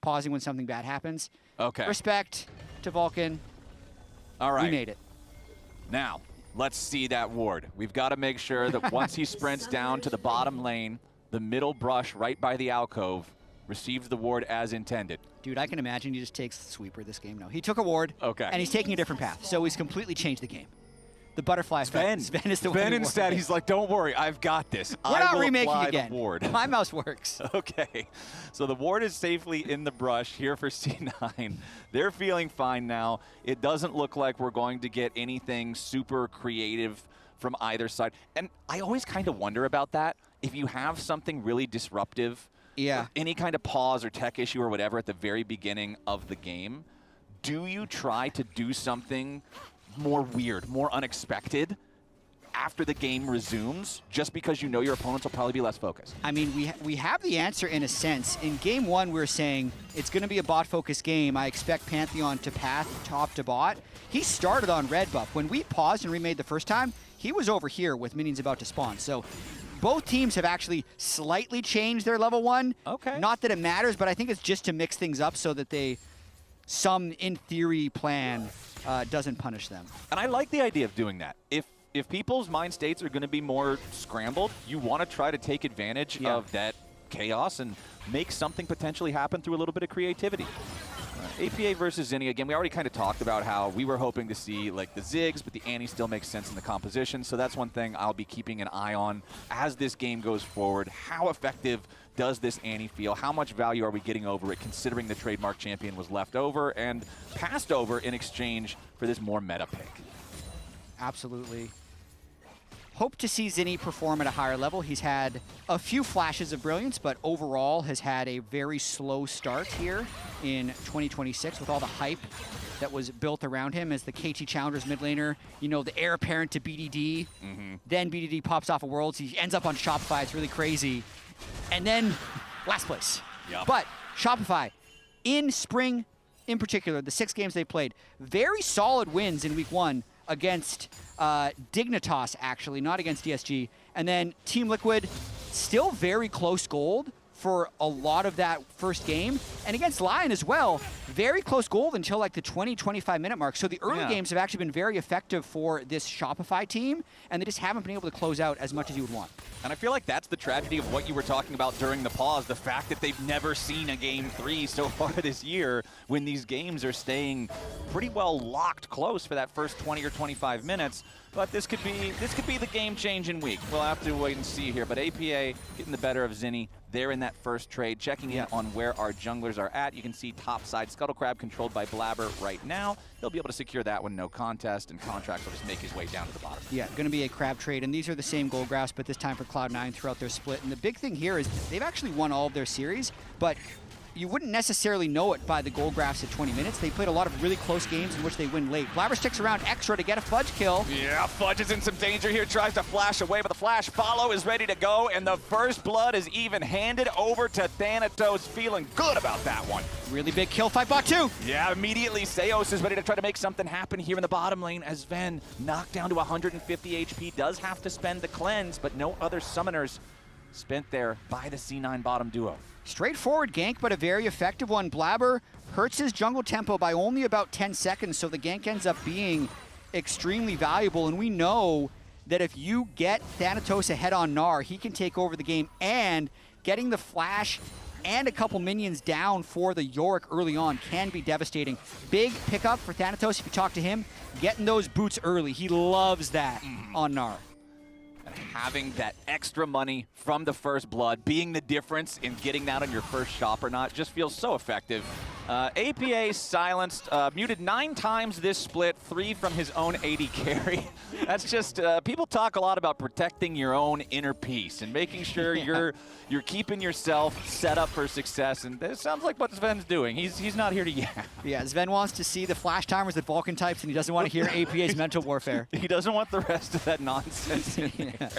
pausing when something bad happens. Okay. Respect to Vulcan. All right. We made it. Now, let's see that ward. We've got to make sure that once he sprints down to the bottom lane, the middle brush right by the alcove receives the ward as intended. Dude, I can imagine he just takes the sweeper this game now. He took a ward, and he's taking a different path, so he's completely changed the game. The butterfly effect. Sven is the one. Sven instead, he's like, don't worry, I've got this. We're not remaking apply again. The ward. My mouse works. Okay, so the ward is safely in the brush here for C9. They're feeling fine now. It doesn't look like we're going to get anything super creative from either side. And I always kind of wonder about that. If you have something really disruptive, any kind of pause or tech issue or whatever at the very beginning of the game, do you try to do something more weird, more unexpected after the game resumes, just because you know your opponents will probably be less focused? I mean, we have the answer in a sense. In game one, we were saying it's going to be a bot-focused game. I expect Pantheon to path top to bot. He started on red buff. When we paused and remade the first time, he was over here with minions about to spawn. So both teams have actually slightly changed their level 1. Okay. Not that it matters, but I think it's just to mix things up so that some in theory plan doesn't punish them. And I like the idea of doing that. If people's mind states are going to be more scrambled, you want to try to take advantage of that chaos and make something potentially happen through a little bit of creativity. APA versus Zinni, again, we already kind of talked about how we were hoping to see like the Ziggs, but the Annie still makes sense in the composition. So that's one thing I'll be keeping an eye on as this game goes forward. How effective does this Annie feel? How much value are we getting over it, considering the trademark champion was left over and passed over in exchange for this more meta pick? Absolutely. Hope to see Zinni perform at a higher level. He's had a few flashes of brilliance, but overall has had a very slow start here in 2026 with all the hype that was built around him as the KT Challengers mid laner, you know, the heir apparent to BDD. Then BDD pops off of Worlds. He ends up on Shopify. It's really crazy. And then last place. But Shopify, in Spring in particular, the 6 games they played, very solid wins in week 1 against Dignitas, actually, not against DSG. And then Team Liquid, still very close gold for a lot of that first game. And against LYON as well, very close gold until like the 20-25 minute mark. So the early games have actually been very effective for this Shopify team, and they just haven't been able to close out as much as you would want. And I feel like that's the tragedy of what you were talking about during the pause, the fact that they've never seen a Game 3 so far this year when these games are staying pretty well locked close for that first 20 or 25 minutes. But this could be the game-changing week. We'll have to wait and see here. But APA getting the better of Zinni. They're in that first trade, checking in on where our junglers are at. You can see topside Scuttle Crab controlled by Blabber right now. He'll be able to secure that one, no contest, and Contract will just make his way down to the bottom. Yeah, going to be a crab trade, and these are the same gold graphs, but this time for Cloud9 throughout their split. And the big thing here is they've actually won all of their series, but you wouldn't necessarily know it by the gold graphs at 20 minutes. They played a lot of really close games in which they win late. Blabber sticks around extra to get a Fudge kill. Yeah, Fudge is in some danger here, tries to flash away, but the flash follow is ready to go, and the first blood is even handed over to Thanatos, feeling good about that one. Really big kill fight, bot 2. Yeah, immediately Seos is ready to try to make something happen here in the bottom lane as Sven, knocked down to 150 HP, does have to spend the cleanse, but no other summoners spent there by the C9 bottom duo. Straightforward gank, but a very effective one. Blabber hurts his jungle tempo by only about 10 seconds, so the gank ends up being extremely valuable. And we know that if you get Thanatos ahead on Gnar, he can take over the game, and getting the flash and a couple minions down for the Yorick early on can be devastating. Big pickup for Thanatos if you talk to him, getting those boots early. He loves that on Gnar. Having that extra money from the first blood, being the difference in getting that on your first shop or not, just feels so effective. APA silenced, muted 9 times this split, 3 from his own AD carry. That's just, people talk a lot about protecting your own inner peace and making sure you're keeping yourself set up for success, and it sounds like what Sven's doing. He's not here to yap. Yeah, Sven wants to see the flash timers that Vulcan types, and he doesn't want to hear APA's mental warfare. He doesn't want the rest of that nonsense in there.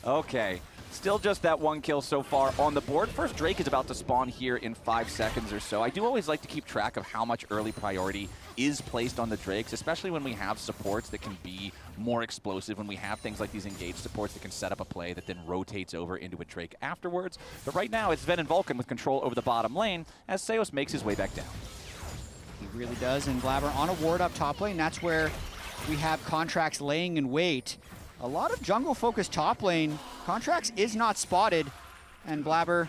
Okay. Still just that 1 kill so far on the board. First Drake is about to spawn here in 5 seconds or so. I do always like to keep track of how much early priority is placed on the Drakes, especially when we have supports that can be more explosive, when we have things like these engaged supports that can set up a play that then rotates over into a Drake afterwards. But right now, it's Ven and Vulcan with control over the bottom lane as Seos makes his way back down. He really does, and Blabber on a ward up top lane. That's where we have Contracts laying in wait. A lot of jungle-focused top lane. Contracts is not spotted, and Blabber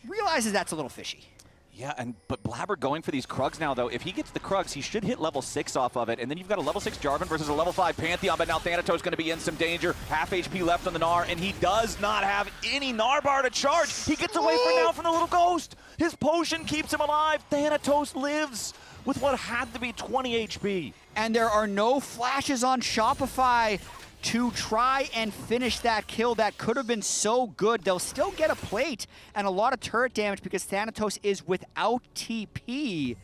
realizes that's a little fishy. Yeah, but Blabber going for these Krugs now, though. If he gets the Krugs, he should hit level 6 off of it, and then you've got a level 6 Jarvan versus a level 5 Pantheon, but now Thanatos going to be in some danger. Half HP left on the Gnar, and he does not have any Gnar bar to charge. He gets away for now from the little ghost. His potion keeps him alive. Thanatos lives with what had to be 20 HP. And there are no flashes on Shopify to try and finish that kill that could have been so good. They'll still get a plate and a lot of turret damage because Thanatos is without TP.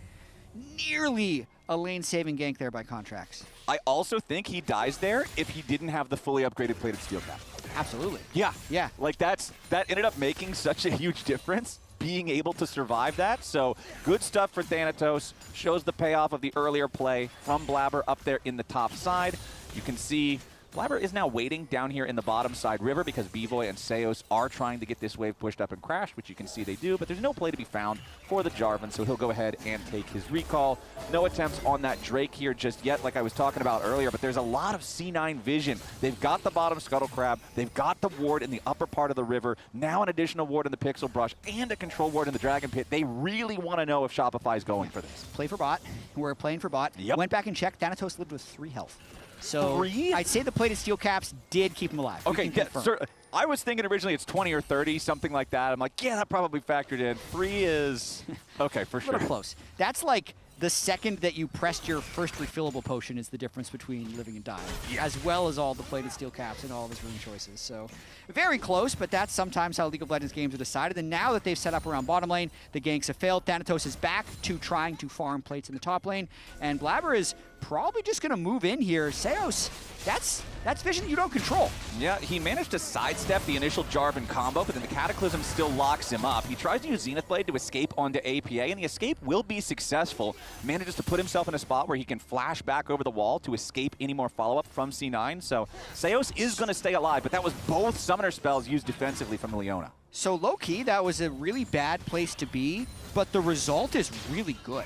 Nearly a lane-saving gank there by Contracts. I also think he dies there if he didn't have the fully upgraded plated steel cap. Absolutely. Yeah. Yeah. Like that ended up making such a huge difference, being able to survive that. So good stuff for Thanatos. Shows the payoff of the earlier play from Blabber up there in the top side. You can see Blabber is now waiting down here in the bottom side river because B-Boy and Seos are trying to get this wave pushed up and crash, which you can see they do, but there's no play to be found for the Jarvan, so he'll go ahead and take his recall. No attempts on that Drake here just yet, like I was talking about earlier, but there's a lot of C9 vision. They've got the bottom Scuttle Crab, they've got the ward in the upper part of the river, now an additional ward in the Pixel Brush, and a control ward in the Dragon Pit. They really want to know if Shopify is going for this. Play for bot. We're playing for bot. Yep. Went back and checked. Thanatos lived with 3 health. So 3? I'd say the plated steel caps did keep him alive. Okay, yeah, sir, I was thinking originally it's 20 or 30, something like that. I'm like, yeah, that probably factored in. 3 is okay, for sure. A little close. That's like the second that you pressed your first refillable potion is the difference between living and dying, as well as all the plated steel caps and all of his rune choices. So very close, but that's sometimes how League of Legends games are decided. And now that they've set up around bottom lane, the ganks have failed. Thanatos is back to trying to farm plates in the top lane, and Blabber is probably just going to move in here. Seos, that's vision you don't control. Yeah, he managed to sidestep the initial Jarvan combo, but then the Cataclysm still locks him up. He tries to use Zenith Blade to escape onto APA, and the escape will be successful. Manages to put himself in a spot where he can flash back over the wall to escape any more follow-up from C9. So Seos is going to stay alive, but that was both summoner spells used defensively from the Leona. So low-key, that was a really bad place to be, but the result is really good.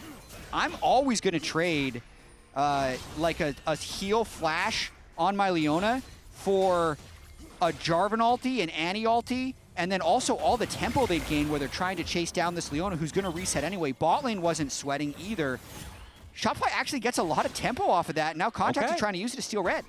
I'm always going to trade like a heal flash on my Leona for a Jarvan ulti, an Annie ulti, and then also all the tempo they've gained where they're trying to chase down this Leona who's going to reset anyway. Bot lane wasn't sweating either. Shopify actually gets a lot of tempo off of that. Now Contracts are trying to use it to steal red.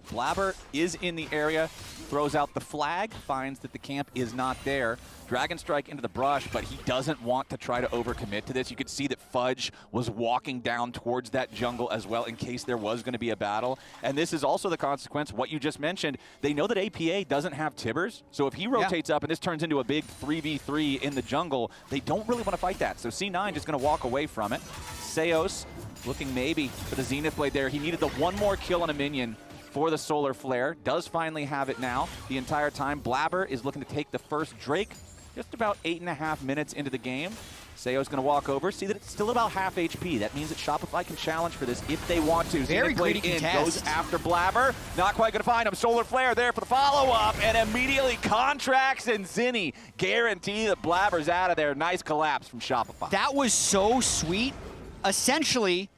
Blabber is in the area, throws out the flag, finds that the camp is not there. Dragon Strike into the brush, but he doesn't want to try to overcommit to this. You could see that Fudge was walking down towards that jungle as well in case there was going to be a battle. And this is also the consequence, what you just mentioned. They know that APA doesn't have Tibbers, so if he rotates up and this turns into a big 3v3 in the jungle, they don't really want to fight that. So C9 just going to walk away from it. Seos looking maybe for the Zenith Blade there. He needed the one more kill on a minion for the Solar Flare. Does finally have it now. The entire time, Blabber is looking to take the first Drake. Just about 8.5 minutes into the game. Seo's going to walk over. See that it's still about half HP. That means that Shopify can challenge for this if they want to. Very greedy contest. Goes after Blabber. Not quite going to find him. Solar Flare there for the follow-up. And immediately Contracts and Zinni guarantee that Blabber's out of there. Nice collapse from Shopify. That was so sweet. Essentially,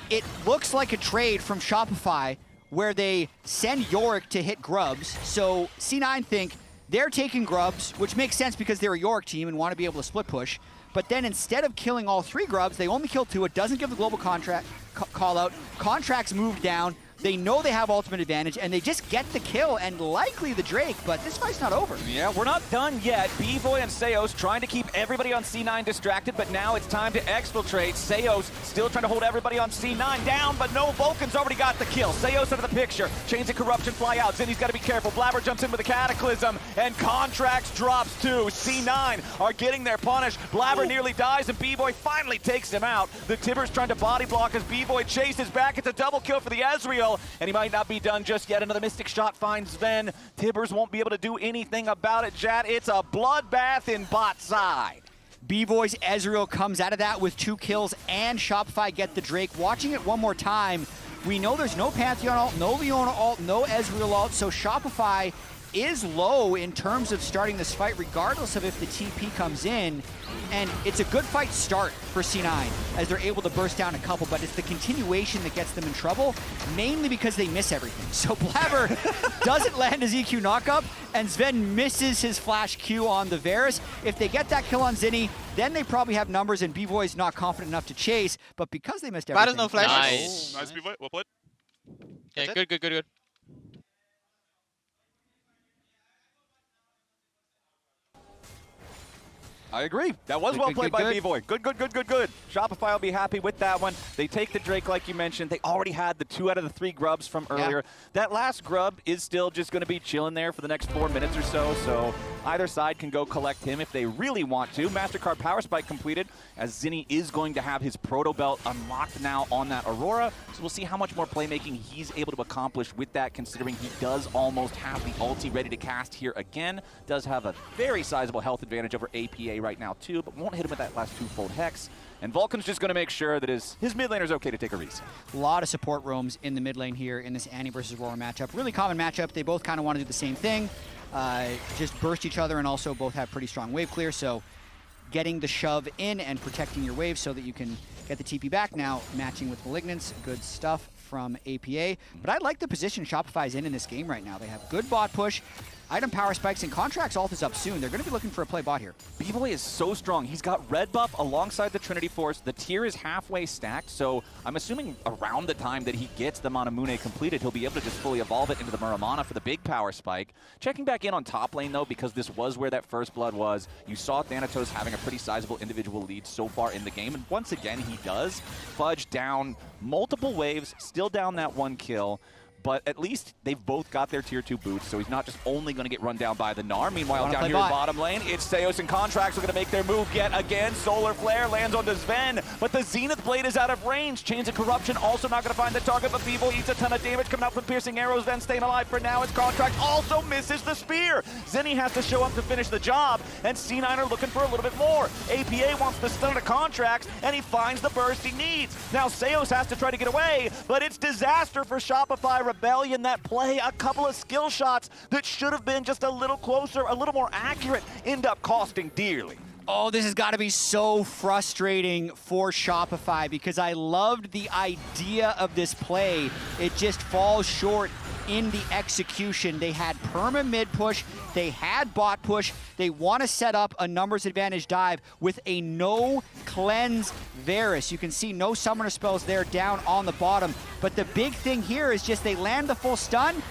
it looks like a trade from Shopify where they send Yorick to hit Grubs. So C9 think they're taking Grubs, which makes sense because they're a Yorick team and want to be able to split push. But then instead of killing all 3 Grubs, they only kill 2. It doesn't give the global call out. Contracts move down. They know they have ultimate advantage, and they just get the kill and likely the Drake, but this fight's not over. Yeah, we're not done yet. B-Boy and Seos trying to keep everybody on C9 distracted, but now it's time to exfiltrate. Seos still trying to hold everybody on C9 down, but no, Vulcan's already got the kill. Seos out of the picture. Chains of Corruption fly out. Zinni's got to be careful. Blabber jumps in with a Cataclysm, and Contracts drops too. C9 are getting their punish. Blabber nearly dies, and B-Boy finally takes him out. The Tibbers trying to body block as B-Boy chases back. It's a double kill for the Ezreal, and he might not be done just yet. Another Mystic Shot finds Sven. Tibbers won't be able to do anything about it, Jad. It's a bloodbath in bot side. B-Boy's Ezreal comes out of that with 2 kills, and Shopify get the Drake. Watching it one more time, we know there's no Pantheon ult, no Leona ult, no Ezreal ult, so Shopify is low in terms of starting this fight, regardless of if the TP comes in. And it's a good fight start for C9 as they're able to burst down a couple, but it's the continuation that gets them in trouble, mainly because they miss everything. So Blabber doesn't land his EQ knockup, and Sven misses his flash Q on the Varus. If they get that kill on Zinni, then they probably have numbers, and B-Boy's not confident enough to chase, but because they missed everything. No flash. Nice. Nice, B-Boy. Well played. Yeah, good. I agree. That was well played by B-Boy. Good. Shopify will be happy with that one. They take the Drake like you mentioned. They already had the 2 out of the 3 grubs from earlier. Yeah. That last grub is still just going to be chilling there for the next 4 minutes or so. So either side can go collect him if they really want to. MasterCard Power Spike completed, as Zinni is going to have his Proto Belt unlocked now on that Aurora. So we'll see how much more playmaking he's able to accomplish with that, considering he does almost have the ulti ready to cast here again. Does have a very sizable health advantage over APA right now too, but won't hit him with that last 2-fold Hex. And Vulcan's just going to make sure that his mid laner's okay to take a reset. A lot of support roams in the mid lane here in this Annie versus Aurora matchup. Really common matchup. They both kind of want to do the same thing. Just burst each other, and also both have pretty strong wave clear, so getting the shove in and protecting your wave so that you can get the TP back now, matching with Malignance. Good stuff from APA. But I like the position Shopify's in this game right now. They have good bot push, item power spikes, and Contracts ult is up soon. They're going to be looking for a play bot here. B-Boy is so strong. He's got red buff alongside the Trinity Force. The tier is halfway stacked, so I'm assuming around the time that he gets the Manamune completed, he'll be able to just fully evolve it into the Muramana for the big power spike. Checking back in on top lane, though, because this was where that first blood was. You saw Thanatos having a pretty sizable individual lead so far in the game, and once again, he does. Fudge down multiple waves, still down that 1 kill. But at least they've both got their tier 2 boots, so he's not just only going to get run down by the Gnar. Meanwhile, down here in bottom lane, it's Seos and Contracts are going to make their move yet again. Solar Flare lands onto Sven, but the Zenith Blade is out of range. Chains of Corruption also not going to find the target, but B-Boy eats a ton of damage coming out from piercing arrows. Then staying alive for now as Contracts also misses the spear. Zinni has to show up to finish the job, and C9 are looking for a little bit more. APA wants to stun the Contracts, and he finds the burst he needs. Now Seos has to try to get away, but it's disaster for Shopify. Rebellion that play, a couple of skill shots that should have been just a little closer, a little more accurate, end up costing dearly. Oh, this has got to be so frustrating for Shopify, because I loved the idea of this play. It just falls short in the execution. They had perma mid push, they had bot push, they want to set up a numbers advantage dive with a no cleanse Varus. You can see no summoner spells there down on the bottom, but the big thing here is just they land the full stun,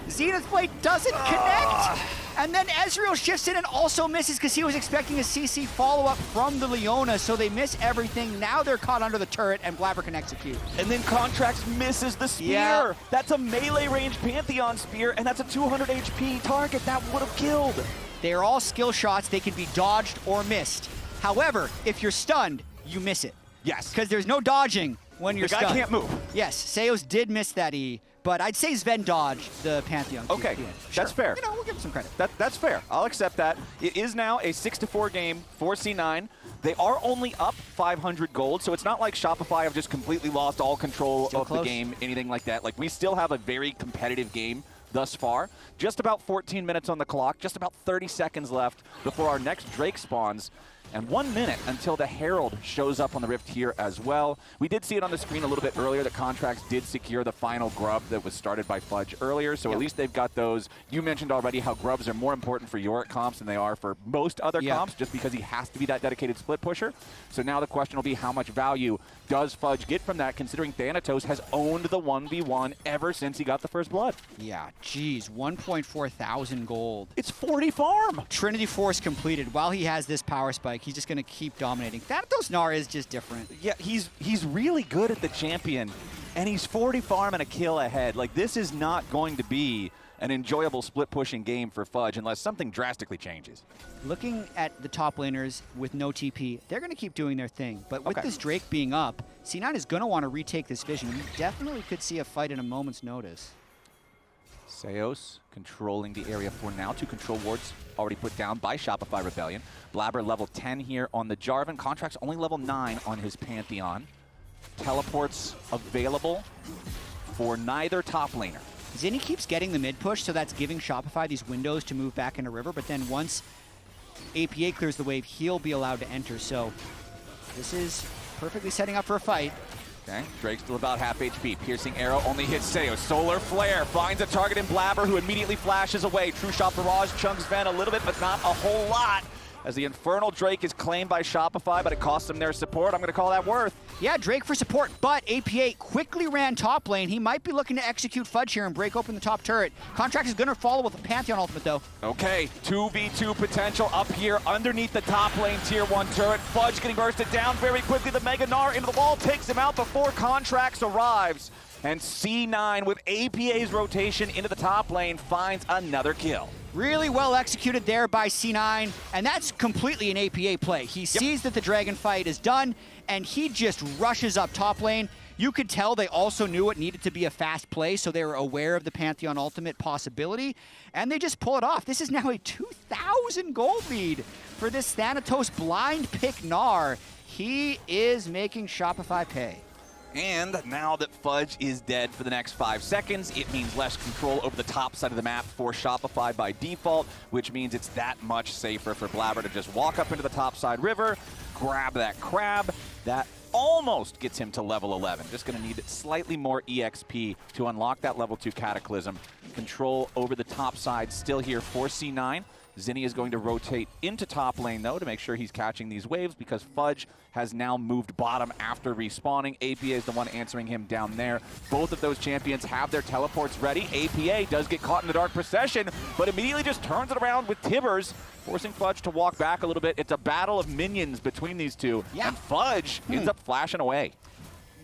Zenith Blade doesn't connect, and then Ezreal shifts in and also misses because he was expecting a CC follow-up from the Leona, so they miss everything. Now they're caught under the turret, and Blabber can execute. And then Contracts misses the spear. Yeah. That's a melee range Pantheon spear, and that's a 200 HP target. That would have killed. They're all skill shots. They can be dodged or missed. However, if you're stunned, you miss it. Yes. Because there's no dodging when you're stunned. The guy can't move. Yes, Seos did miss that E, but I'd say Sven dodged the Pantheon. Okay, that's fair. You know, we'll give him some credit. That's fair. I'll accept that. It is now a 6-4 game for C9. They are only up 500 gold, so it's not like Shopify have just completely lost all control of the game, anything like that. Like, we still have a very competitive game thus far. Just about 14 minutes on the clock, just about 30 seconds left before our next Drake spawns. And 1 minute until the Herald shows up on the Rift here as well. We did see it on the screen a little bit earlier. The Contracts did secure the final grub that was started by Fudge earlier, so at least they've got those. You mentioned already how grubs are more important for Yorick comps than they are for most other comps, just because he has to be that dedicated split pusher. So now the question will be, how much value does Fudge get from that, considering Thanatos has owned the 1v1 ever since he got the first blood? Yeah, geez, 1.4 thousand gold. It's 40 farm. Trinity Force completed while he has this power spike. Like, he's just going to keep dominating. Thanatos Gnar is just different. Yeah, he's really good at the champion, and he's 40 farm and a kill ahead. Like, this is not going to be an enjoyable split-pushing game for Fudge unless something drastically changes. Looking at the top laners with no TP, they're going to keep doing their thing. But with this Drake being up, C9 is going to want to retake this vision. We definitely could see a fight in a moment's notice. Seos controlling the area for now. 2 control wards already put down by Shopify Rebellion. Blabber level 10 here on the Jarvan. Contract's only level 9 on his Pantheon. Teleports available for neither top laner. Zinni keeps getting the mid push, so that's giving Shopify these windows to move back into river, but then once APA clears the wave, he'll be allowed to enter. So this is perfectly setting up for a fight. Okay, Drake's still about half HP. Piercing arrow only hits Seos. Solar Flare finds a target in Blabber, who immediately flashes away. True Shot Barrage chunks Ven a little bit, but not a whole lot, as the Infernal Drake is claimed by Shopify, but it costs them their support. I'm going to call that worth. Yeah, Drake for support, but APA quickly ran top lane. He might be looking to execute Fudge here and break open the top turret. Contract is going to follow with a Pantheon ultimate, though. Okay, 2v2 potential up here underneath the top lane tier 1 turret. Fudge getting bursted down very quickly. The Mega Gnar into the wall takes him out before Contracts arrives. And C9 with APA's rotation into the top lane finds another kill. Really well executed there by C9, and that's completely an APA play. He sees that the dragon fight is done, and he just rushes up top lane. You could tell they also knew it needed to be a fast play, so they were aware of the Pantheon ultimate possibility, and they just pull it off. This is now a 2,000 gold lead for this Thanatos blind pick Gnar. He is making Shopify pay. And now that Fudge is dead for the next 5 seconds, it means less control over the top side of the map for Shopify by default, which means it's that much safer for Blabber to just walk up into the top side river, grab that crab. That almost gets him to level 11. Just going to need slightly more EXP to unlock that level 2 Cataclysm. Control over the top side still here for C9. Zinni is going to rotate into top lane, though, to make sure he's catching these waves, because Fudge has now moved bottom after respawning. APA is the one answering him down there. Both of those champions have their teleports ready. APA does get caught in the Dark Procession, but immediately just turns it around with Tibbers, forcing Fudge to walk back a little bit. It's a battle of minions between these two, and Fudge ends up flashing away.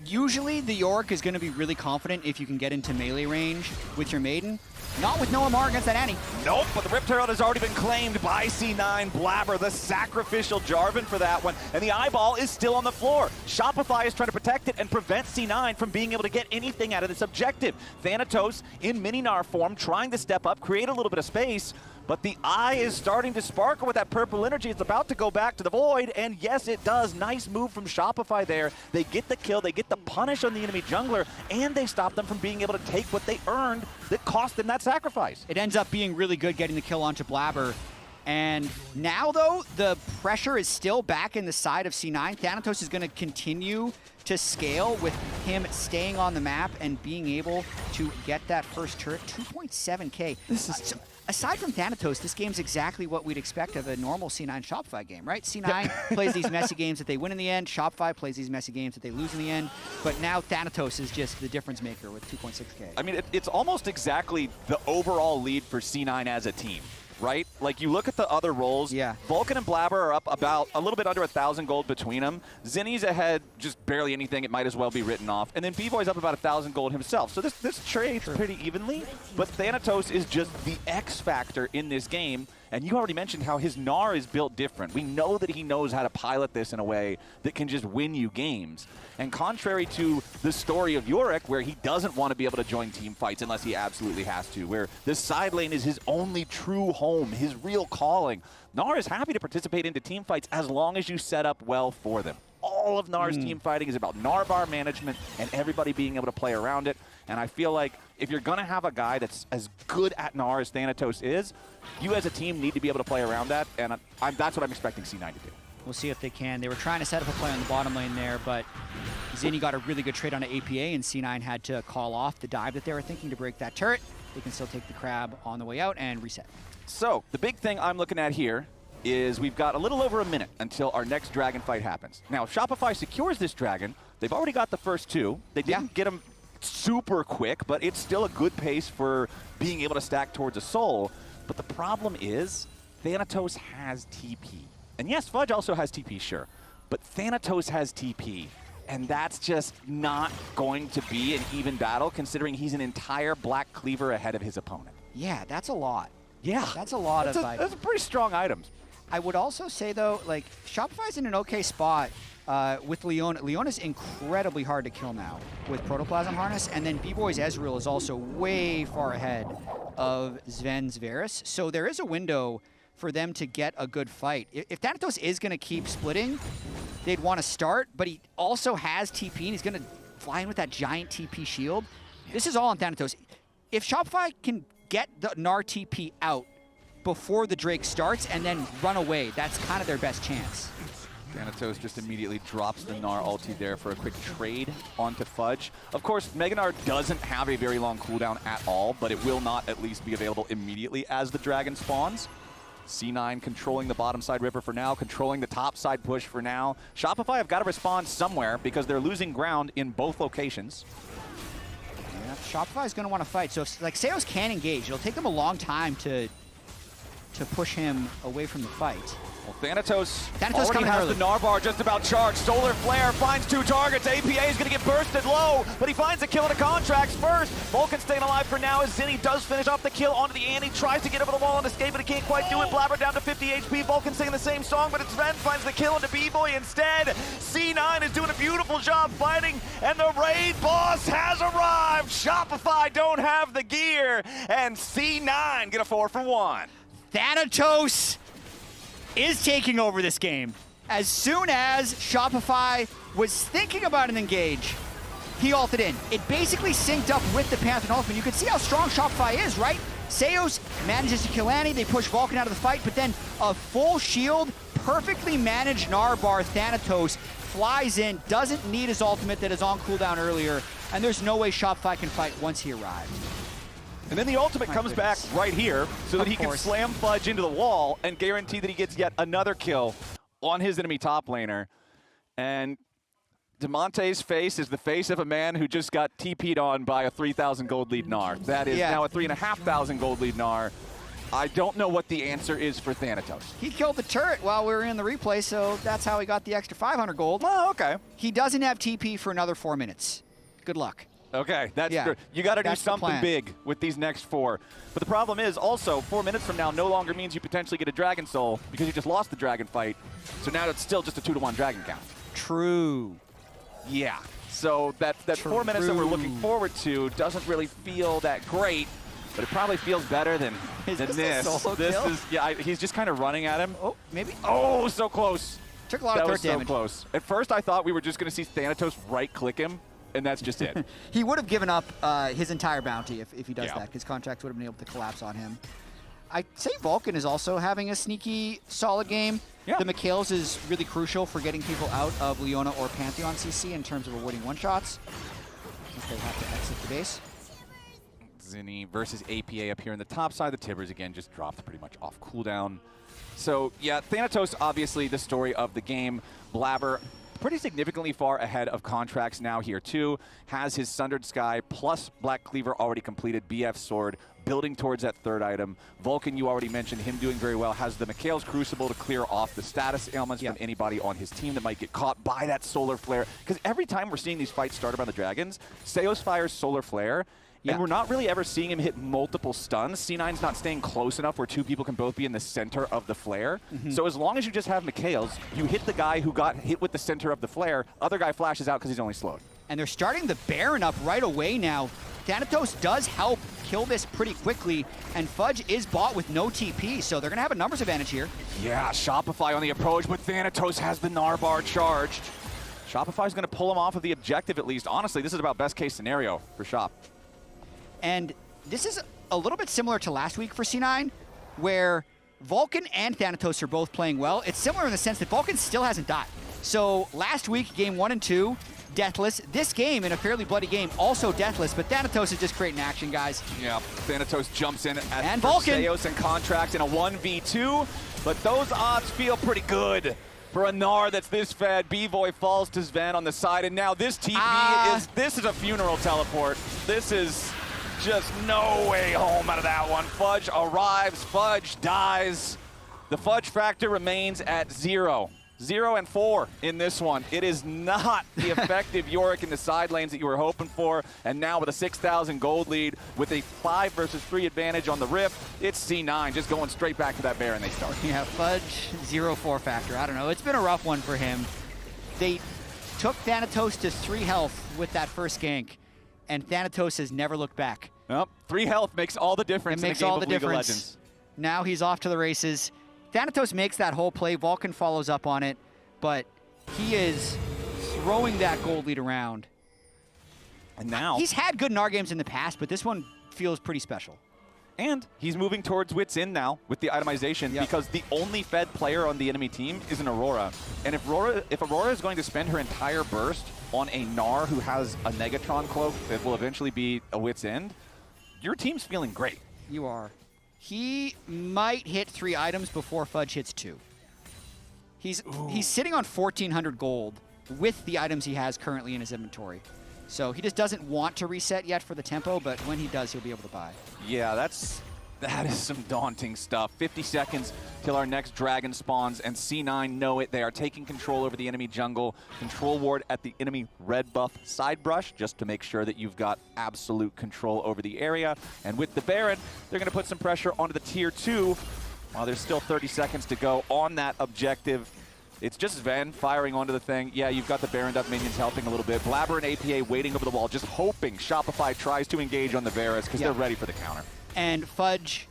Usually the Yorick is going to be really confident if you can get into melee range with your Maiden. Not with Noah Mar against that Annie. Nope, but the Rift Herald has already been claimed by C9. Blabber, the sacrificial Jarvan for that one. And the eyeball is still on the floor. Shopify is trying to protect it and prevent C9 from being able to get anything out of this objective. Thanatos in Mini-Gnar form, trying to step up, create a little bit of space. But the eye is starting to sparkle with that purple energy. It's about to go back to the void, and yes, it does. Nice move from Shopify there. They get the kill, they get the punish on the enemy jungler, and they stop them from being able to take what they earned that cost them that sacrifice. It ends up being really good getting the kill onto Blabber. And now, though, the pressure is still back in the side of C9. Thanatos is going to continue to scale with him staying on the map and being able to get that first turret. 2.7K. This is... aside from Thanatos, this game's exactly what we'd expect of a normal C9 Shopify game, right? C9 plays these messy games that they win in the end. Shopify plays these messy games that they lose in the end. But now Thanatos is just the difference maker with 2.6K. I mean, it's almost exactly the overall lead for C9 as a team, right? Like, you look at the other roles. Vulcan and Blabber are up about a little bit under 1,000 gold between them. Zinni's ahead just barely anything. It might as well be written off. And then B-Boy's up about 1,000 gold himself. So this trades pretty evenly. But Thanatos is just the X factor in this game. And you already mentioned how his Gnar is built different. We know that he knows how to pilot this in a way that can just win you games. And contrary to the story of Yorick, where he doesn't want to be able to join team fights unless he absolutely has to, where the side lane is his only true home, his real calling, Gnar is happy to participate into team fights as long as you set up well for them. All of Gnar's team fighting is about Gnar bar management and everybody being able to play around it. And I feel like if you're going to have a guy that's as good at Gnar as Thanatos is, you as a team need to be able to play around that, and that's what I'm expecting C9 to do. We'll see if they can. They were trying to set up a play on the bottom lane there, but Zinni got a really good trade on an APA, and C9 had to call off the dive that they were thinking to break that turret. They can still take the crab on the way out and reset. So the big thing I'm looking at here is we've got a little over a minute until our next dragon fight happens. Now, if Shopify secures this dragon, they've already got the first two. They didn't get them super quick, but it's still a good pace for being able to stack towards a soul. But the problem is Thanatos has TP. And yes, Fudge also has TP, sure, but Thanatos has TP. And that's just not going to be an even battle, considering he's an entire Black Cleaver ahead of his opponent. Yeah, that's a lot. Yeah. That's a lot of items. That's a pretty strong items. I would also say, though, like, Shopify's in an okay spot with LYON. LYON is incredibly hard to kill now with Protoplasm Harness, and then B-Boy's Ezreal is also way far ahead of Sven's Varus. So there is a window for them to get a good fight. If Thanatos is going to keep splitting, they'd want to start, but he also has TP, and he's going to fly in with that giant TP shield. This is all on Thanatos. If Shopify can get the Gnar TP out before the Drake starts and then run away, that's kind of their best chance. Thanatos just immediately drops the Gnar ulti there for a quick trade onto Fudge. Of course, Mega Gnar doesn't have a very long cooldown at all, but it will not at least be available immediately as the dragon spawns. C9 controlling the bottom side river for now, controlling the top side push for now. Shopify have got to respond somewhere because they're losing ground in both locations. Yeah, Shopify is going to want to fight. So if, like, Seos can engage. It'll take them a long time to push him away from the fight. Well, Thanatos already has early. the Gnar bar just about charged. Solar Flare finds 2 targets. APA is going to get bursted low, but he finds a kill in the contracts first. Vulcan staying alive for now as Zinni does finish off the kill onto the Annie. Tries to get over the wall and escape, but he can't quite do it. Blabber down to 50 HP. Vulcan singing the same song, but it's Sven finds the kill into B-Boy instead. C9 is doing a beautiful job fighting, and the raid boss has arrived. Shopify don't have the gear, and C9 get a 4 for 1. Thanatos is taking over this game. As soon as Shopify was thinking about an engage, he ulted in. It basically synced up with the Pantheon ultimate. You can see how strong Shopify is, right? Seos manages to kill Annie, they push Vulcan out of the fight, but then a full shield, perfectly managed Gnar bar, Thanatos flies in, doesn't need his ultimate that is on cooldown earlier, and there's no way Shopify can fight once he arrived. And then the ultimate comes back right here so that he can slam Fudge into the wall and guarantee that he gets yet another kill on his enemy top laner. And DeMonte's face is the face of a man who just got TP'd on by a 3,000 gold lead Gnar. That is now a 3,500 gold lead Gnar. I don't know what the answer is for Thanatos. He killed the turret while we were in the replay, so that's how he got the extra 500 gold. Oh, okay. He doesn't have TP for another 4 minutes. Good luck. Okay, that's true. You got to do something big with these next 4. But the problem is also 4 minutes from now no longer means you potentially get a Dragon Soul because you just lost the Dragon fight. So now it's still just a 2-to-1 Dragon count. True. Yeah. So that 4 minutes that we're looking forward to doesn't really feel that great, but it probably feels better than this. He's just kind of running at him. Oh, maybe. Oh, so close. Took a lot of turret damage. So close. At first I thought we were just going to see Thanatos right-click him, and that's just it. He would have given up his entire bounty if he does that. His contracts would have been able to collapse on him. I'd say Vulcan is also having a sneaky, solid game. Yeah. The Mikhails is really crucial for getting people out of Leona or Pantheon CC in terms of avoiding one-shots. They have to exit the base. Zinni versus APA up here in the top side. The Tibbers, again, just dropped pretty much off cooldown. So, yeah, Thanatos, obviously the story of the game. Blabber, pretty significantly far ahead of contracts now here too. Has his Sundered Sky plus Black Cleaver already completed, BF Sword, building towards that 3rd item. Vulcan, you already mentioned him doing very well, has the Mikhail's Crucible to clear off the status ailments from anybody on his team that might get caught by that Solar Flare. Because every time we're seeing these fights start around the Dragons, Seos fires Solar Flare, and we're not really ever seeing him hit multiple stuns. C9's not staying close enough where 2 people can both be in the center of the flare. So as long as you just have Mikhail's, you hit the guy who got hit with the center of the flare, other guy flashes out because he's only slowed. And they're starting the Baron up right away now. Thanatos does help kill this pretty quickly, and Fudge is bought with no TP, so they're going to have a numbers advantage here. Yeah, Shopify on the approach, but Thanatos has the Gnar bar charged. Shopify's going to pull him off of the objective at least. Honestly, this is about best case scenario for Shop. And this is a little bit similar to last week for C9, where Vulcan and Thanatos are both playing well. It's similar in the sense that Vulcan still hasn't died. So last week, game 1 and 2, deathless. This game, in a fairly bloody game, also deathless, but Thanatos is just creating action, guys. Yeah, Thanatos jumps in and Vulcan. Seos and contract in a 1v2, but those odds feel pretty good for a Gnar that's this fed. B-Boy falls to Sven on the side, and now this TP this is a funeral teleport. This is just no way home out of that one. Fudge arrives, Fudge dies. The fudge factor remains at 0. 0 and 4 in this one. It is not the effective Yorick in the side lanes that you were hoping for. And now with a 6,000 gold lead, with a 5 versus 3 advantage on the Rift, it's C9 just going straight back to that Baron they start. Yeah, fudge 0-4 factor. I don't know. It's been a rough one for him. They took Thanatos to 3 health with that first gank, and Thanatos has never looked back. Nope. 3 health makes all the difference in a game of League of Legends. Now he's off to the races. Thanatos makes that whole play. Vulcan follows up on it, but he is throwing that gold lead around. And now he's had good NAR games in the past, but this one feels pretty special. And he's moving towards Wits In now with the itemization because the only fed player on the enemy team is an Aurora. And if Aurora is going to spend her entire burst on a Gnar who has a Negatron cloak that will eventually be a Wits End, your team's feeling great. You are. He might hit 3 items before Fudge hits 2. He's sitting on 1,400 gold with the items he has currently in his inventory. So he just doesn't want to reset yet for the tempo, but when he does, he'll be able to buy. Yeah, that is some daunting stuff. 50 seconds till our next dragon spawns, and C9 know it. They are taking control over the enemy jungle. Control ward at the enemy red buff side brush, just to make sure that you've got absolute control over the area. And with the Baron, they're going to put some pressure onto the tier 2 while there's still 30 seconds to go on that objective. It's just Sven firing onto the thing. Yeah, you've got the Baron up minions helping a little bit. Blabber and APA waiting over the wall, just hoping Shopify tries to engage on the Varus because they're ready for the counter. And Fudge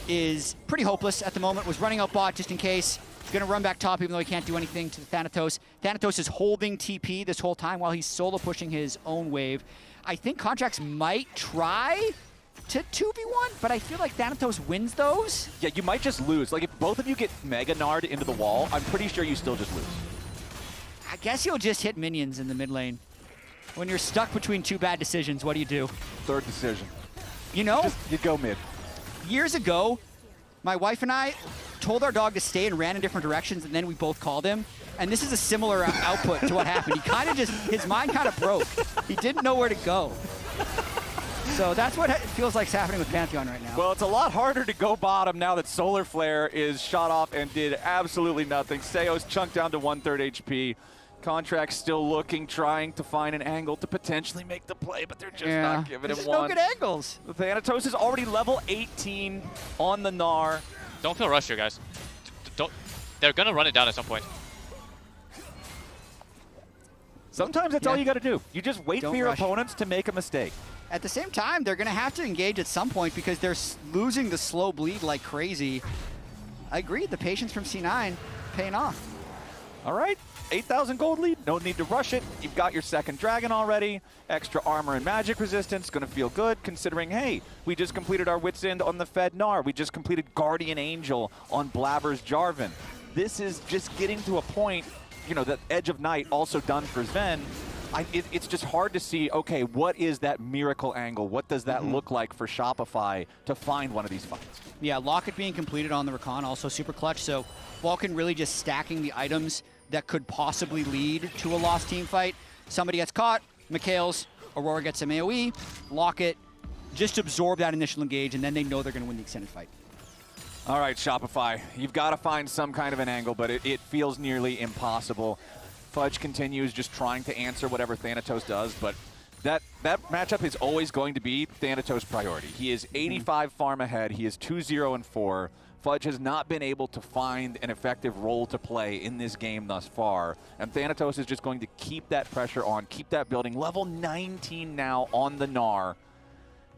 is pretty hopeless at the moment, was running out bot just in case. He's going to run back top even though he can't do anything to Thanatos. Thanatos is holding TP this whole time while he's solo pushing his own wave. I think Contracts might try to 2v1, but I feel like Thanatos wins those. Yeah, you might just lose. Like, if both of you get Mega Nard into the wall, I'm pretty sure you still just lose. I guess you'll just hit minions in the mid lane. When you're stuck between 2 bad decisions, what do you do? Third decision. You know? You go mid. Years ago, my wife and I told our dog to stay and ran in different directions, and then we both called him. And this is a similar output to what happened. He kind of just, his mind kind of broke. He didn't know where to go. So that's what it feels like is happening with Pantheon right now. Well, it's a lot harder to go bottom now that Solar Flare is shot off and did absolutely nothing. Seo's chunked down to 1/3 HP. Contract's still looking, trying to find an angle to potentially make the play, but they're just not giving him one. No good angles. Thanatos is already level 18 on the Gnar. Don't feel rushed here, guys. They're going to run it down at some point. Sometimes that's all you got to do. You just wait for your opponents to make a mistake. At the same time, they're going to have to engage at some point because they're losing the slow bleed like crazy. I agree. The patience from C9 paying off. All right. 8,000 gold lead. No need to rush it. You've got your second dragon already. Extra armor and magic resistance. Going to feel good considering, hey, we just completed our Wits End on the Fed Gnar. We just completed Guardian Angel on Blabber's Jarvan. This is just getting to a point, you know, that Edge of Night also done for Sven. It's just hard to see, okay, what is that miracle angle? What does that look like for Shopify to find one of these fights? Yeah, Locket being completed on the Rakan, also super clutch. So Vulcan really just stacking the items that could possibly lead to a lost team fight. Somebody gets caught, Mikhail's, Aurora gets some AoE, Locket, just absorb that initial engage, and then they know they're going to win the extended fight. All right, Shopify, you've got to find some kind of an angle, but it feels nearly impossible. Fudge continues just trying to answer whatever Thanatos does, but that matchup is always going to be Thanatos' priority. He is 85 farm ahead. He is 2-0-4. Fudge has not been able to find an effective role to play in this game thus far, and Thanatos is just going to keep that pressure on, keep that building. Level 19 now on the Gnar.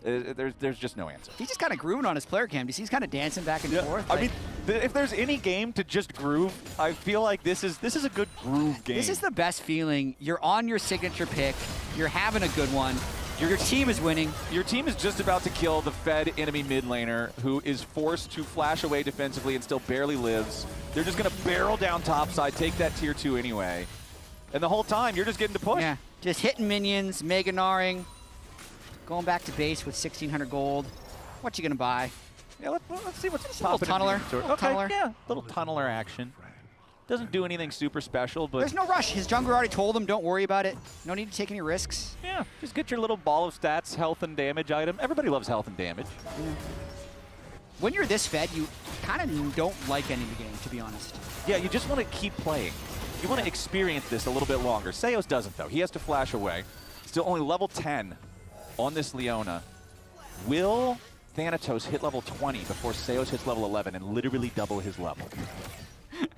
There's just no answer. He's just kind of grooving on his player cam. You see he's kind of dancing back and forth. I mean, if there's any game to just groove, I feel like this is a good groove game. This is the best feeling. You're on your signature pick. You're having a good one. Your team is winning. Your team is just about to kill the fed enemy mid laner who is forced to flash away defensively and still barely lives. They're just going to barrel down topside, take that tier 2 anyway. And the whole time, you're just getting to push. Yeah, just hitting minions, Mega Narring. Going back to base with 1,600 gold. What you gonna buy? Yeah, let's see what's popping. Little tunneler. Okay, yeah, little tunneler action. Doesn't do anything super special, but... There's no rush. His jungler already told him, don't worry about it. No need to take any risks. Yeah, just get your little ball of stats, health and damage item. Everybody loves health and damage. Yeah. When you're this fed, you kind of don't like ending the game, to be honest. Yeah, you just want to keep playing. You want to experience this a little bit longer. Seos doesn't, though. He has to flash away. Still only level 10 on this Leona. Will Thanatos hit level 20 before Seos hits level 11 and literally double his level?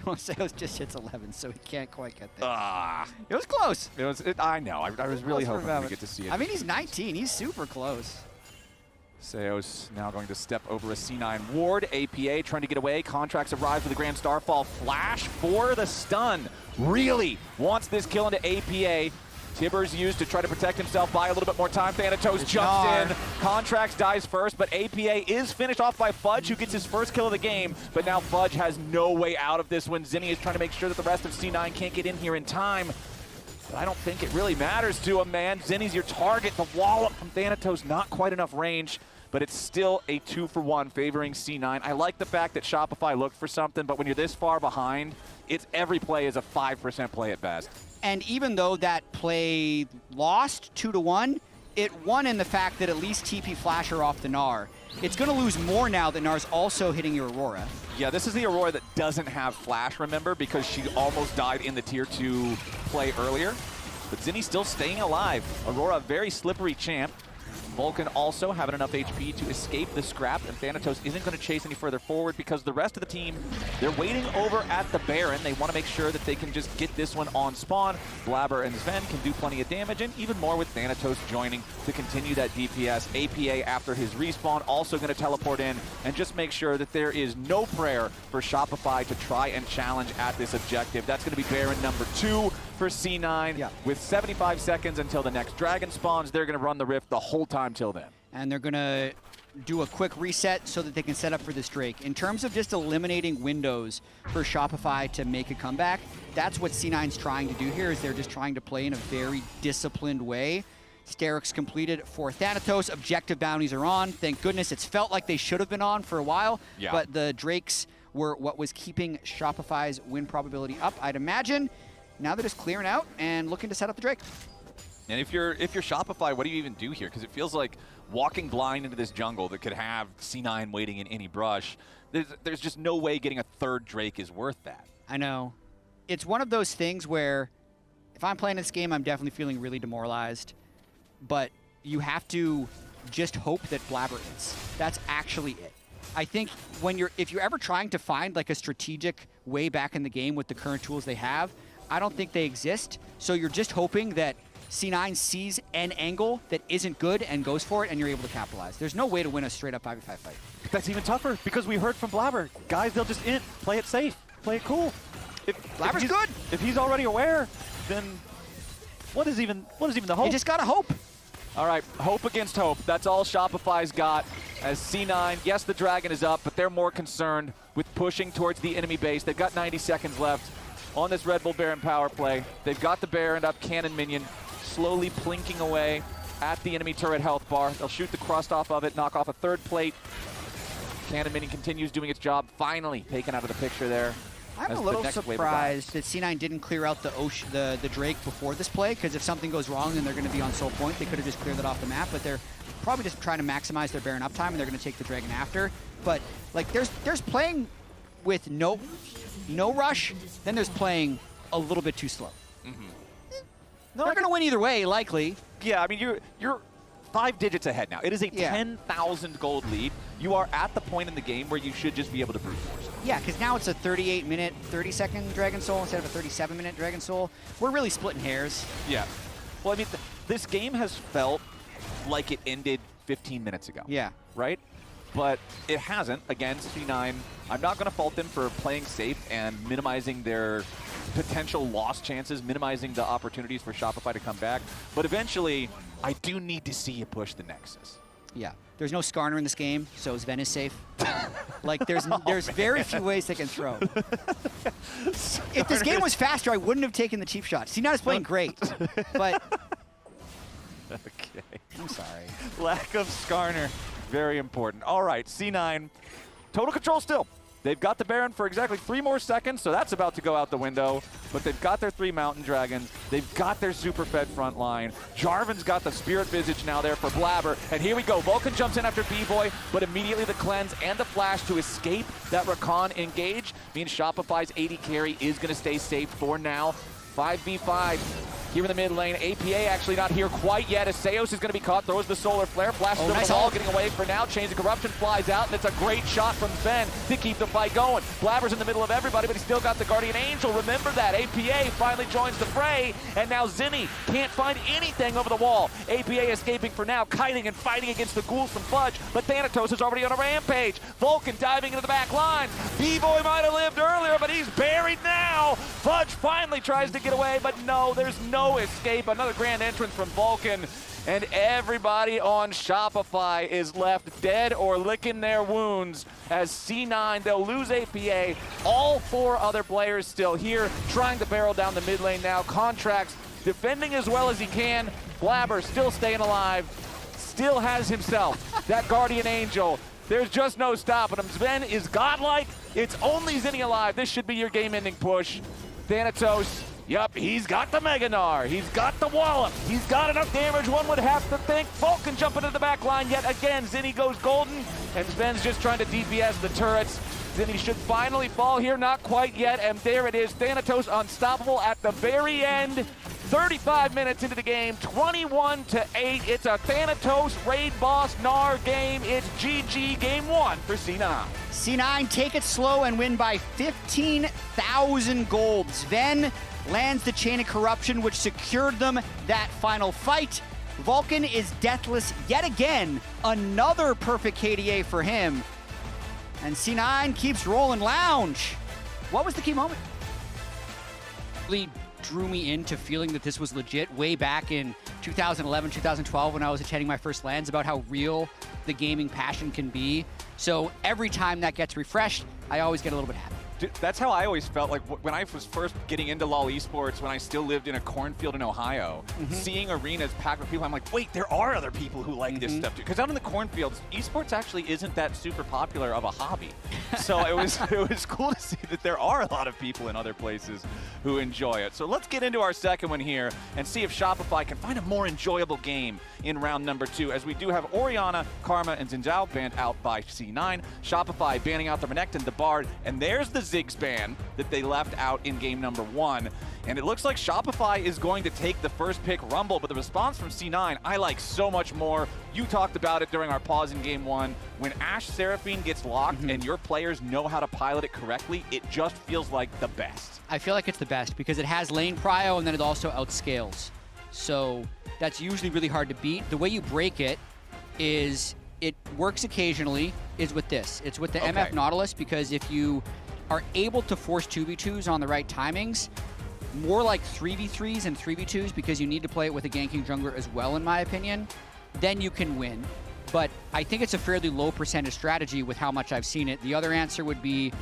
Well, Seos just hits 11, so he can't quite get there. Ah, It was close. I know. I was really hoping we get to see it. I mean, he's 19. He's super close. Seos now going to step over a C9 ward. APA trying to get away. Contracts arrive for the Grand Starfall. Flash for the stun. Really wants this kill into APA. Tibbers used to try to protect himself, buy a little bit more time. Thanatos jumps in. Contracts dies first, but APA is finished off by Fudge, who gets his first kill of the game. But now Fudge has no way out of this one. Zinni is trying to make sure that the rest of C9 can't get in here in time. But I don't think it really matters to him, man. Zinni's your target. The wallop from Thanatos, not quite enough range, but it's still a 2-for-1 favoring C9. I like the fact that Shopify looked for something, but when you're this far behind, it's every play is a 5% play at best. And even though that play lost 2-1, it won in the fact that at least TP Flasher off the Gnar. It's going to lose more now that Gnar's also hitting your Aurora. Yeah, this is the Aurora that doesn't have Flash, remember, because she almost died in the Tier 2 play earlier. But Zinni's still staying alive. Aurora, a very slippery champ. Vulcan also having enough HP to escape the scrap, and Thanatos isn't going to chase any further forward because the rest of the team, they're waiting over at the Baron. They want to make sure that they can just get this one on spawn. Blabber and Sven can do plenty of damage, and even more with Thanatos joining to continue that DPS. APA, after his respawn, also going to teleport in and just make sure that there is no prayer for Shopify to try and challenge at this objective. That's going to be Baron number 2 for C9. Yeah. With 75 seconds until the next dragon spawns, they're going to run the Rift the whole time till then. And they're going to do a quick reset so that they can set up for this Drake. In terms of just eliminating windows for Shopify to make a comeback, that's what C9's trying to do here, is they're just trying to play in a very disciplined way. Steric's completed for Thanatos. Objective bounties are on. Thank goodness. It's felt like they should have been on for a while, but the Drakes were what was keeping Shopify's win probability up, I'd imagine. Now they're just clearing out and looking to set up the Drake. And if you're Shopify, what do you even do here? Because it feels like walking blind into this jungle that could have C9 waiting in any brush. There's just no way getting a third Drake is worth that. I know. It's one of those things where if I'm playing this game, I'm definitely feeling really demoralized. But you have to just hope that Blabber hits. That's actually it. I think if you're ever trying to find like a strategic way back in the game with the current tools they have, I don't think they exist. So you're just hoping that C9 sees an angle that isn't good and goes for it, and you're able to capitalize. There's no way to win a straight-up 5v5 fight. That's even tougher, because we heard from Blabber. Guys, they'll just play it safe, play it cool. Blabber's good. If he's already aware, then what is even the hope? You just gotta hope. All right, hope against hope. That's all Shopify's got. As C9, yes, the dragon is up, but they're more concerned with pushing towards the enemy base. They've got 90 seconds left on this Red Bull Baron power play. They've got the Baron up, cannon minion, slowly plinking away at the enemy turret health bar. They'll shoot the crust off of it, knock off a third plate. Cannon minion continues doing its job, finally taken out of the picture there. I'm a little surprised that C9 didn't clear out the Drake before this play, because if something goes wrong and they're going to be on soul point, they could have just cleared that off the map, but they're probably just trying to maximize their Baron uptime, and they're going to take the Dragon after. But like there's playing with no rush, then there's playing a little bit too slow. No, they're going to win either way, likely. Yeah, I mean, you're 5 digits ahead now. It is a 10,000 gold lead. You are at the point in the game where you should just be able to brute force. Yeah, because now it's a 38-minute, 30-second Dragon Soul instead of a 37-minute Dragon Soul. We're really splitting hairs. Yeah. Well, I mean, this game has felt like it ended 15 minutes ago. Yeah. Right? But it hasn't against C9. I'm not going to fault them for playing safe and minimizing their potential loss chances, minimizing the opportunities for Shopify to come back. But eventually, I do need to see you push the Nexus. Yeah. There's no Skarner in this game, so Sven is safe. Like, there's very few ways they can throw. If this game was faster, I wouldn't have taken the cheap shot. C9 is playing great, but... Okay. I'm sorry. Lack of Skarner. Very important. All right, C9. Total control still. They've got the Baron for exactly 3 more seconds, so that's about to go out the window. But they've got their 3 Mountain Dragons. They've got their super fed front line. Jarvan's got the Spirit Visage now there for Blabber. And here we go. Vulcan jumps in after B-Boy, but immediately the cleanse and the flash to escape that Rakan engage means Shopify's 80 carry is going to stay safe for now. 5v5 here in the mid lane. APA actually not here quite yet. as Seos is going to be caught, throws the Solar Flare, flashes over the wall, getting away for now. Chains of Corruption flies out, and it's a great shot from Sven to keep the fight going. Blabber's in the middle of everybody, but he's still got the Guardian Angel. Remember that. APA finally joins the fray, and now Zinni can't find anything over the wall. APA escaping for now, kiting and fighting against the ghouls from Fudge, but Thanatos is already on a rampage. Vulcan diving into the back line. B-Boy might have lived earlier, but he's buried now. Fudge finally tries to get away, but no, there's no escape. Another grand entrance from Vulcan, and everybody on Shopify is left dead or licking their wounds as C9, they'll lose APA. All 4 other players still here, trying to barrel down the mid lane now. Contracts defending as well as he can. Blabber still staying alive, still has himself that Guardian Angel. There's just no stopping him. Sven is godlike. It's only Zinni alive. This should be your game-ending push. Thanatos, yup, he's got the Mega Gnar. He's got the wallop. He's got enough damage, one would have to think. Vulcan jumping into the back line yet again. Zinni goes golden, and Sven's just trying to DPS the turrets. Zinni should finally fall here, not quite yet, and there it is. Thanatos unstoppable at the very end. 35 minutes into the game, 21-8. It's a Thanatos Raid Boss Gnar game. It's GG game 1 for C9. C9 take it slow and win by 15,000 gold. Sven lands the Chain of Corruption, which secured them that final fight. Vulcan is deathless yet again. Another perfect KDA for him. And C9 keeps rolling. Lounge, what was the key moment? Really drew me into feeling that this was legit way back in 2011, 2012 when I was attending my first LANs, about how real the gaming passion can be. So every time that gets refreshed, I always get a little bit happy. Dude, that's how I always felt like when I was first getting into LoL esports, when I still lived in a cornfield in Ohio, seeing arenas packed with people, I'm like, wait, there are other people who like this stuff too. Because out in the cornfields, esports actually isn't that super popular of a hobby. So it was cool to see that there are a lot of people in other places who enjoy it. So let's get into our second one here and see if Shopify can find a more enjoyable game in round number 2, as we do have Orianna, Karma, and Zinzao banned out by C9. Shopify banning out the Renekton, the Bard, and there's the Ziggs ban that they left out in game number 1. And it looks like Shopify is going to take the first pick Rumble, but the response from C9 I like so much more. You talked about it during our pause in game 1. When Ashe Seraphine gets locked and your players know how to pilot it correctly, it just feels like the best. I feel like it's the best because it has lane prio and then it also outscales. So that's usually really hard to beat. The way you break it is, it works occasionally, is with this. It's with the MF Nautilus, because if you are able to force 2v2s on the right timings, more like 3v3s and 3v2s, because you need to play it with a ganking jungler as well, in my opinion, then you can win. But I think it's a fairly low percentage strategy with how much I've seen it. The other answer would be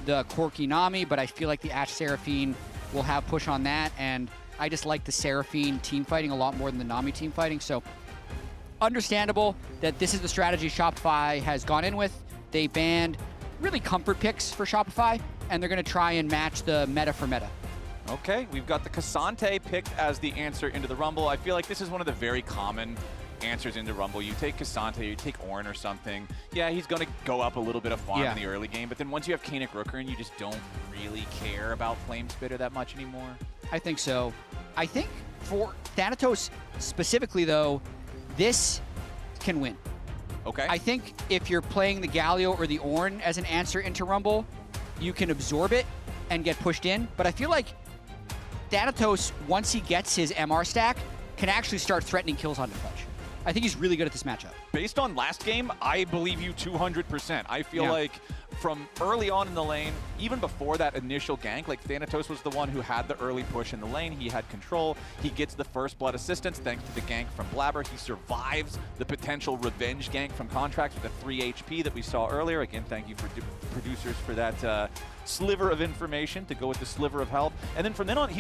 the Corki Nami, but I feel like the Ashe Seraphine will have push on that, and I just like the Seraphine team fighting a lot more than the Nami team fighting. So understandable that this is the strategy Shopify has gone in with. They banned really comfort picks for Shopify, and they're going to try and match the meta for meta. Okay, we've got the Cassante picked as the answer into the Rumble. I feel like this is one of the very common answers into Rumble. You take Cassante, you take Ornn or something. Yeah, he's going to go up a little bit of farm in the early game, but then once you have Kanik Rooker and you just don't really care about Flame Spitter that much anymore. I think so. I think for Thanatos specifically, though, this can win. Okay. I think if you're playing the Galio or the Ornn as an answer into Rumble, you can absorb it and get pushed in. But I feel like Thanatos, once he gets his MR stack, can actually start threatening kills on the Fudge. I think he's really good at this matchup. Based on last game, I believe you 200%. I feel like from early on in the lane, even before that initial gank, like Thanatos was the one who had the early push in the lane. He had control. He gets the first blood assistance thanks to the gank from Blabber. He survives the potential revenge gank from Contracts with the 3 HP that we saw earlier. Again, thank you for producers for that sliver of information to go with the sliver of health. And then from then on,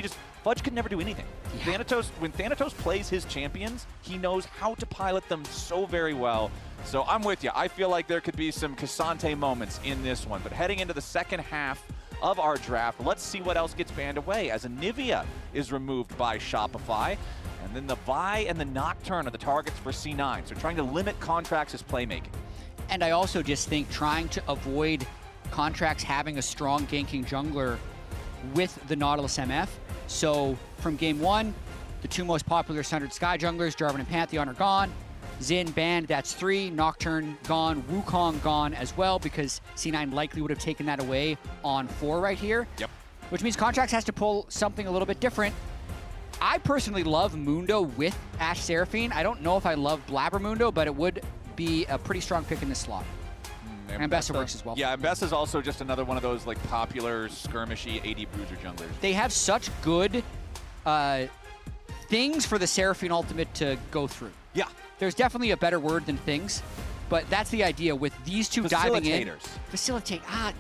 Fudge could never do anything. Thanatos, when Thanatos plays his champions, he knows how to pilot them so very well. So I'm with you. I feel like there could be some Cassante moments in this one. But heading into the second half of our draft, let's see what else gets banned away as Anivia is removed by Shopify. And then the Vi and the Nocturne are the targets for C9. So trying to limit Contracts' playmaking. And I also just think trying to avoid Contracts having a strong ganking jungler with the Nautilus MF. So from game 1, the 2 most popular Sundered Sky junglers, Jarvan and Pantheon, are gone. Xin banned, that's 3. Nocturne gone. Wukong gone as well, because C9 likely would have taken that away on 4 right here. Yep. Which means Contracts has to pull something a little bit different. I personally love Mundo with Ashe Seraphine. I don't know if I love Blabber Mundo, but it would be a pretty strong pick in this slot. And Mbessa works as well. Yeah, Mbessa is also just another one of those like popular skirmishy AD bruiser junglers. They have such good things for the Seraphine ultimate to go through. Yeah. There's definitely a better word than things, but that's the idea with these two diving in. Facilitate. I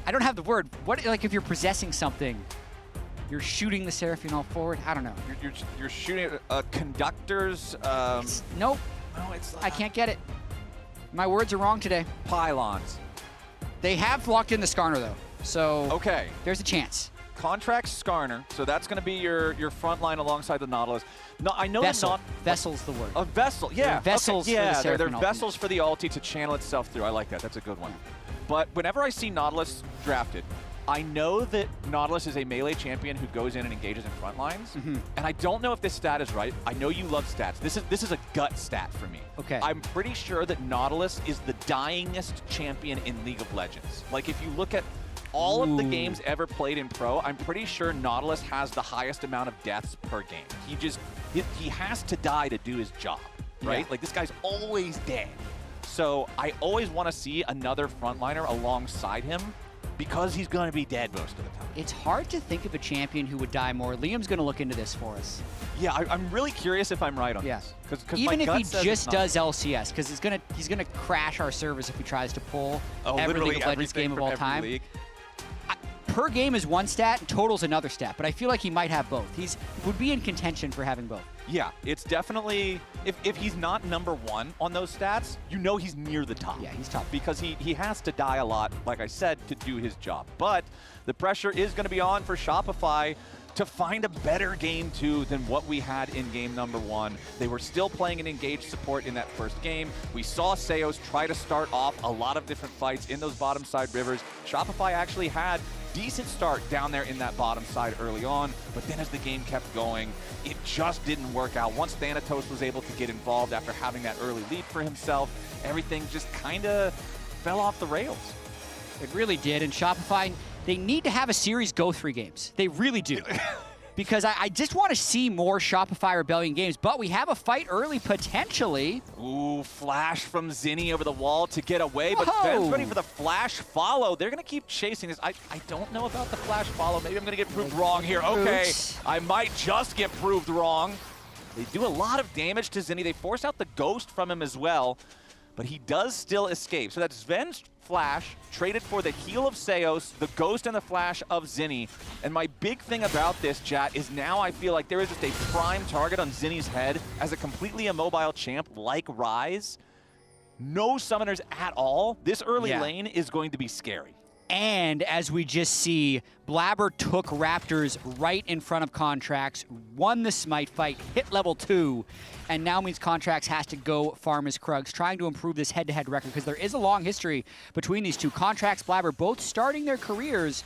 don't have the word. What, like, if you're possessing something, you're shooting the Seraphine all forward? I don't know. You're shooting conductors. Nope. No, it's. I can't get it. My words are wrong today. Pylons. They have locked in the Skarner though, so okay. There's a chance. Contract Skarner, so that's going to be your front line alongside the Nautilus. No, I know Vessel. not. Vessel's the word. A vessel, yeah. They're vessels. Okay. Yeah, for the they're ultimate. vessels for the ulti to channel itself through. I like that. That's a good one. But whenever I see Nautilus drafted, I know that Nautilus is a melee champion who goes in and engages in front lines. And I don't know if this stat is right. I know you love stats. This is a gut stat for me. Okay. I'm pretty sure that Nautilus is the dyingest champion in League of Legends. Like, if you look at all of the games ever played in Pro, I'm pretty sure Nautilus has the highest amount of deaths per game. He has to die to do his job, right? Yeah. Like, this guy's always dead. So I always want to see another frontliner alongside him because he's going to be dead most of the time. It's hard to think of a champion who would die more. Liam's going to look into this for us. Yeah, I'm really curious if I'm right on this. Cause even if he just does LCS, because he's gonna crash our servers if he tries to pull every League of Legends game of all time. Per game is one stat, and total's another stat, but I feel like he might have both. He would be in contention for having both. Yeah, it's definitely, if he's not #1 on those stats, you know he's near the top. Yeah, he's top. Because he has to die a lot, like I said, to do his job. But the pressure is going to be on for Shopify to find a better game 2 than what we had in game #1. They were still playing an engaged support in that first game. We saw Seos try to start off a lot of different fights in those bottom side rivers. Shopify actually had decent start down there in that bottom side early on, but then as the game kept going, it just didn't work out. Once Thanatos was able to get involved after having that early lead for himself, everything just kind of fell off the rails. It really did, and Shopify, they need to have a series go 3 games. They really do. Because I just want to see more Shopify Rebellion games, but we have a fight early, potentially. Ooh, flash from Zinni over the wall to get away, but Ben's ready for the flash follow. They're going to keep chasing this. I don't know about the flash follow. Maybe I'm going to get proved wrong here. Okay, I might just get proved wrong. They do a lot of damage to Zinni. They force out the ghost from him as well, but he does still escape. So that's Sven's flash, traded for the heal of Seos, the ghost and the flash of Zinni. And my big thing about this, chat, is now I feel like there is just a prime target on Zinni's head as a completely immobile champ like Ryze. No summoners at all. This early lane is going to be scary. And as we just see, Blabber took Raptors right in front of Contracts, won the Smite fight, hit level 2, and now means Contracts has to go farm his Krugs, trying to improve this head-to-head record, because there is a long history between these two. Contracts, Blabber, both starting their careers,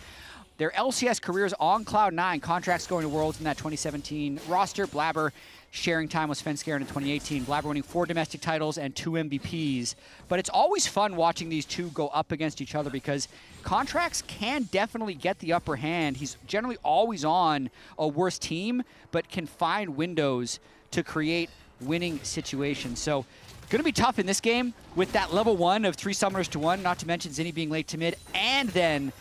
their LCS careers on Cloud9. Contracts going to Worlds in that 2017 roster. Blabber sharing time with Svenskeren in 2018. Blabber winning 4 domestic titles and 2 MVPs. But it's always fun watching these two go up against each other because Contracts can definitely get the upper hand. He's generally always on a worse team, but can find windows to create winning situations. So going to be tough in this game with that level 1 of 3 summoners to 1, not to mention Zinni being late to mid, and then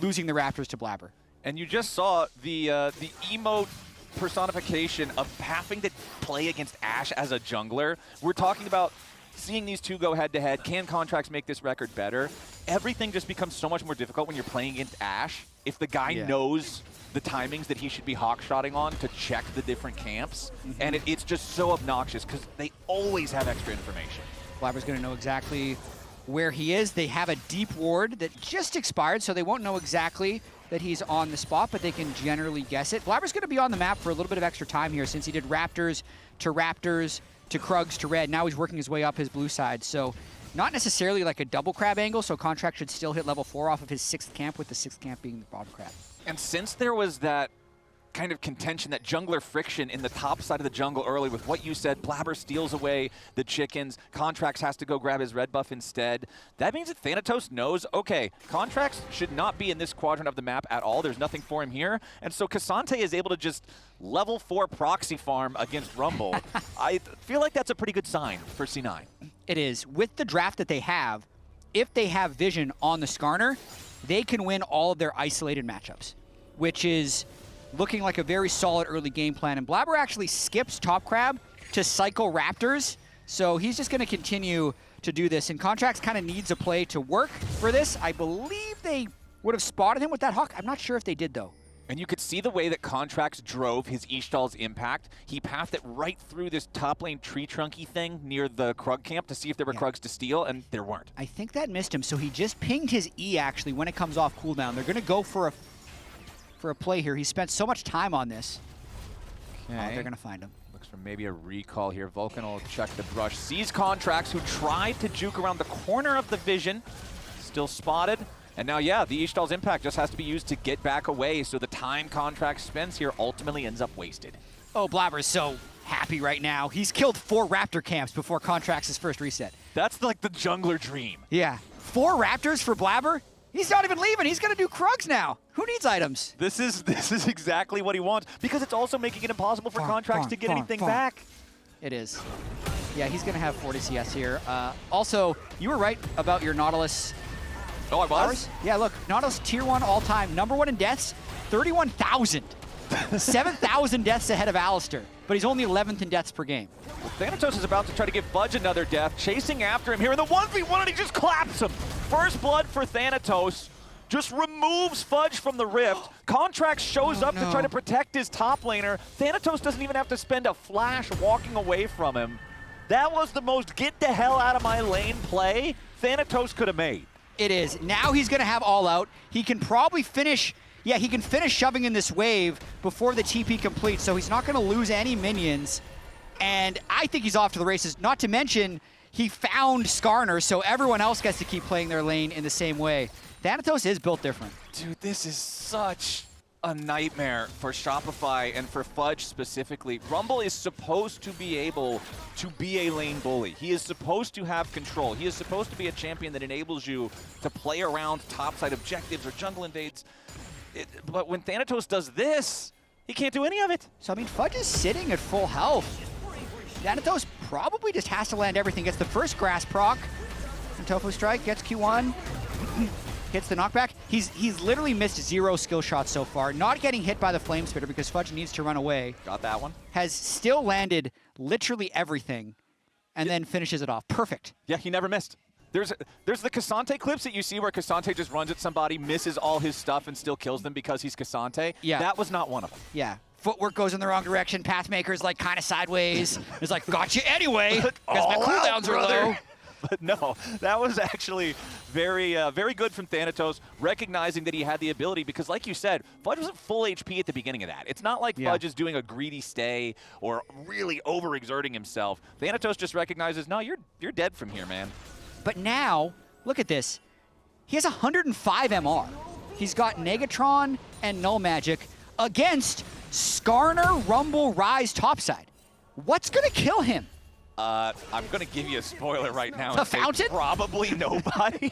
losing the Raptors to Blabber. And you just saw the emote personification of having to play against Ashe as a jungler. We're talking about seeing these two go head-to-head. Can Contracts make this record better? everything just becomes so much more difficult when you're playing against Ashe. If the guy knows the timings that he should be hawk-shotting on to check the different camps, and it's just so obnoxious because they always have extra information. Blabber's going to know exactly where he is. They have a deep ward that just expired, so they won't know exactly that he's on the spot, but they can generally guess it. Blabber's going to be on the map for a little bit of extra time here since he did Raptors to Krugs to red. Now he's working his way up his blue side, so not necessarily like a double crab angle, so Contract should still hit level 4 off of his 6th camp, with the 6th camp being the bottom crab. And since there was that kind of contention, that jungler friction in the top side of the jungle early with what you said, Blabber steals away the chickens, Contracts has to go grab his red buff instead. That means that Thanatos knows, okay, Contracts should not be in this quadrant of the map at all. There's nothing for him here. And so K'Sante is able to just level 4 proxy farm against Rumble. I feel like that's a pretty good sign for C9. It is. With the draft that they have, if they have vision on the Skarner, they can win all of their isolated matchups, which is looking like a very solid early game plan. And Blabber actually skips top crab to cycle Raptors, so he's just going to continue to do this. And Contracts kind of needs a play to work for this. I believe they would have spotted him with that Hawk. I'm not sure if they did, though. And you could see the way that Contracts drove his Ishtal's impact. He pathed it right through this top lane tree trunky thing near the Krug camp to see if there were Krugs to steal, and there weren't. I think that missed him, so he just pinged his E, actually, when it comes off cooldown. They're going to go for a play here. He spent so much time on this. Okay. Oh, they're going to find him. Looks for maybe a recall here. Vulcan will check the brush. Sees Contracts, who tried to juke around the corner of the vision. Still spotted. And now, yeah, the Ishtal's impact just has to be used to get back away, so the time Contract spends here ultimately ends up wasted. Oh, Blabber's so happy right now. He's killed 4 Raptor camps before Contracts' first reset. That's like the jungler dream. Yeah. 4 Raptors for Blabber? He's not even leaving. He's going to do Krugs now. Who needs items? This is exactly what he wants, because it's also making it impossible for Contracts to get anything back. It is. Yeah, he's going to have 40 CS here. Also, you were right about your Nautilus. Oh, I was? Flowers. Yeah, look, Nautilus tier 1 all-time, #1 in deaths, 31,000. 7,000 deaths ahead of Alistair, but he's only 11th in deaths per game. Well, Thanatos is about to try to give Fudge another death, chasing after him here in the 1v1, and he just claps him. First blood for Thanatos. Just removes Fudge from the rift. Contracts shows up to try to protect his top laner. Thanatos doesn't even have to spend a flash walking away from him. That was the most get the hell out of my lane play Thanatos could have made. It is. Now he's going to have all out. He can probably finish, yeah, he can finish shoving in this wave before the TP completes, so he's not going to lose any minions. And I think he's off to the races, not to mention he found Skarner, so everyone else gets to keep playing their lane in the same way. Thanatos is built different. Dude, this is such a nightmare for Shopify and for Fudge specifically. Rumble is supposed to be able to be a lane bully. He is supposed to have control. He is supposed to be a champion that enables you to play around topside objectives or jungle invades. But when Thanatos does this, he can't do any of it. So, I mean, Fudge is sitting at full health. Thanatos probably just has to land everything. Gets the first grass proc. And Tofu Strike gets Q1. Hits the knockback. He's literally missed 0 skill shots so far. Not getting hit by the Flame Spitter because Fudge needs to run away. Got that one. Has still landed literally everything and then finishes it off. Perfect. Yeah, he never missed. There's the K'Sante clips that you see where K'Sante just runs at somebody, misses all his stuff, and still kills them because he's K'Sante. Yeah. That was not one of them. Yeah. Footwork goes in the wrong direction. Pathmaker's like kind of sideways. It's like, got you anyway, because my cooldowns are low. But no, that was actually very good from Thanatos, recognizing that he had the ability, because like you said, Fudge wasn't full HP at the beginning of that. It's not like Fudge is doing a greedy stay or really overexerting himself. Thanatos just recognizes, no, you're dead from here, man. But now, look at this. He has 105 MR. He's got Negatron and Null Magic against Skarner, Rumble, Rise, topside. What's going to kill him? I'm going to give you a spoiler right now. The Fountain? Probably nobody.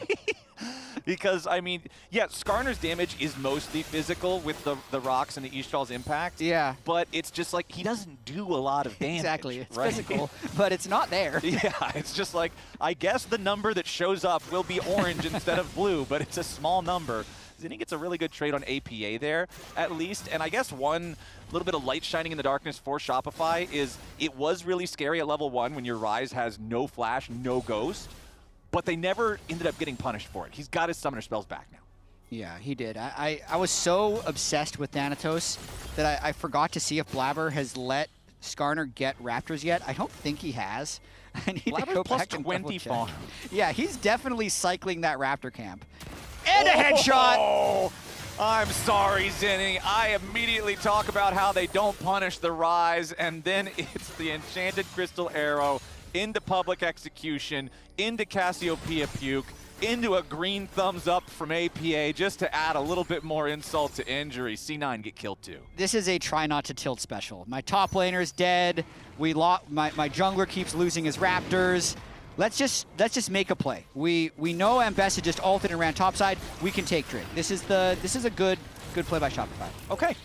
Because, I mean, yeah, Skarner's damage is mostly physical with the rocks and the Ishtal's impact. Yeah. But it's just like, he doesn't do a lot of damage. Exactly. It's right? physical, but it's not there. Yeah, it's just like, I guess the number that shows up will be orange instead of blue, but it's a small number. Zinni gets a really good trade on APA there, at least. And I guess one little bit of light shining in the darkness for Shopify is it was really scary at level 1 when your Rise has no flash, no ghost. but they never ended up getting punished for it. He's got his summoner spells back now. Yeah, he did. I was so obsessed with Thanatos that I forgot to see if Blabber has let Skarner get Raptors yet. I don't think he has. I need Blabber's to go plus back and 20 farm. Yeah, he's definitely cycling that Raptor camp. And a headshot! Oh, I'm sorry, Zinni. I immediately talk about how they don't punish the Rise, and then it's the Enchanted Crystal Arrow into public execution, into Cassiopeia Puke, into a green thumbs up from APA just to add a little bit more insult to injury. C9 get killed too. This is a try not to tilt special. My top laner's dead. My jungler keeps losing his Raptors. Let's just make a play. We know Ambessa just ulted and ran topside. We can take Drake. This is a good play by Shopify. Okay.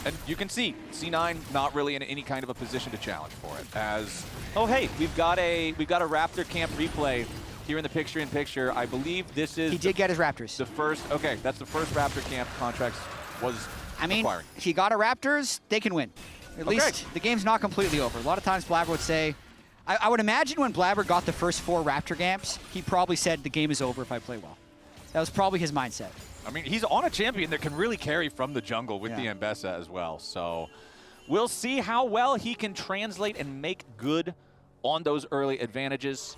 And you can see C9 not really in any kind of a position to challenge for it. As hey, we've got a Raptor camp replay here in the picture-in-picture. I believe this is... He did get his Raptors. The first... Okay, that's the first Raptor camp contract was acquiring. He got a Raptors, they can win. At least the game's not completely over. A lot of times Blabber would say... I would imagine when Blabber got the first 4 Raptor camps, he probably said, the game is over if I play well. That was probably his mindset. I mean, he's on a champion that can really carry from the jungle with the Ambessa as well. So we'll see how well he can translate and make good on those early advantages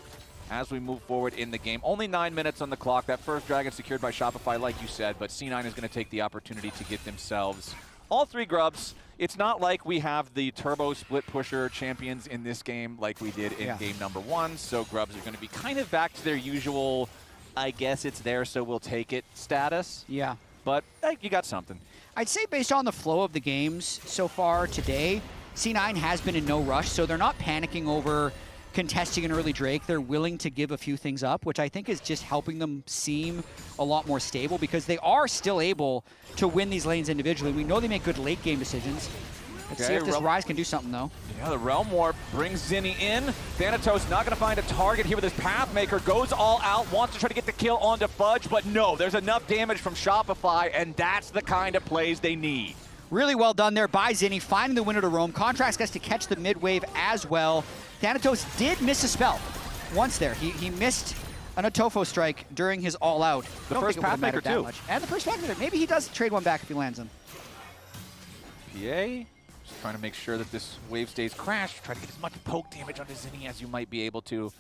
as we move forward in the game. Only 9 minutes on the clock. That first dragon secured by Shopify, like you said, but C9 is going to take the opportunity to get themselves all 3 grubs. It's not like we have the turbo split pusher champions in this game like we did in game number 1, so grubs are going to be kind of back to their usual, I guess it's there so we'll take it status. Yeah. But you got something. I'd say based on the flow of the games so far today, C9 has been in no rush, so they're not panicking over contesting an early Drake. They're willing to give a few things up, which I think is just helping them seem a lot more stable because they are still able to win these lanes individually. We know they make good late game decisions. Let's see if this Rise can do something, though. Yeah, the Realm Warp brings Zinni in. Thanatos not going to find a target here with his Pathmaker. Goes all out, wants to try to get the kill onto Fudge, but no, there's enough damage from Shopify, and that's the kind of plays they need. Really well done there by Zinni, finding the window to roam. Contracts gets to catch the mid-wave as well. Thanatos did miss a spell once there. He missed an Otofo strike during his all-out. The first Pathmaker, too. Much. And the first Pathmaker. Maybe he does trade one back if he lands him. PA just trying to make sure that this wave stays crashed. Try to get as much poke damage onto Zinni as you might be able to.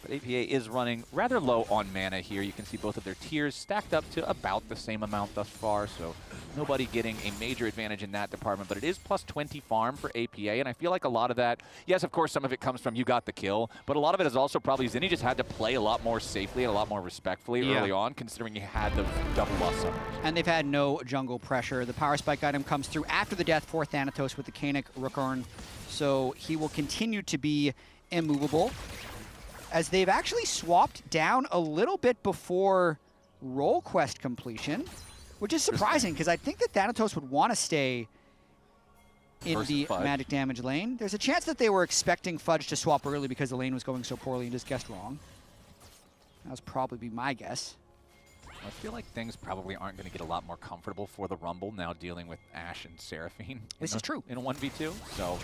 But APA is running rather low on mana here. You can see both of their tiers stacked up to about the same amount thus far, so nobody getting a major advantage in that department. But it is plus 20 farm for APA, and I feel like a lot of that, yes, of course, some of it comes from you got the kill, but a lot of it is also probably Zinni just had to play a lot more safely and a lot more respectfully early on, considering he had the double loss summers. And they've had no jungle pressure. The Power Spike item comes through after the death for Thanatos with the Kanik Rookhorn, so he will continue to be immovable, as they've actually swapped down a little bit before role quest completion, which is surprising because I think that Thanatos would want to stay in the magic damage lane. There's a chance that they were expecting Fudge to swap early because the lane was going so poorly and just guessed wrong. That would probably be my guess. I feel like things probably aren't going to get a lot more comfortable for the Rumble now dealing with Ashe and Seraphine. This is true. In a 1v2. So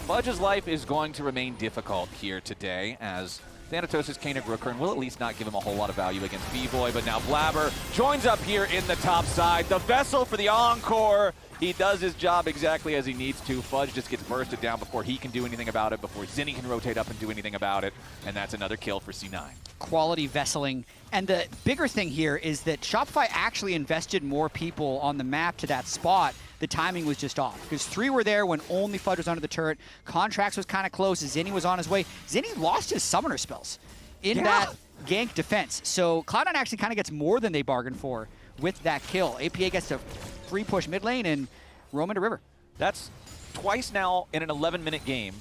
Fudge's life is going to remain difficult here today as Thanatos' Kanik Rookhorn will at least not give him a whole lot of value against B-Boy, but now Blabber joins up here in the top side. The Vessel for the Encore. He does his job exactly as he needs to. Fudge just gets bursted down before he can do anything about it, before Zinni can rotate up and do anything about it, and that's another kill for C9. Quality vesseling. And the bigger thing here is that Shopify actually invested more people on the map to that spot. The timing was just off, because 3 were there when only Fudge was under the turret. Contracts was kind of close. Zinni was on his way. Zinni lost his summoner spells in that gank defense. So Cloud9 actually kind of gets more than they bargained for with that kill. APA gets to free push mid lane and roam into river. That's twice now in an 11-minute game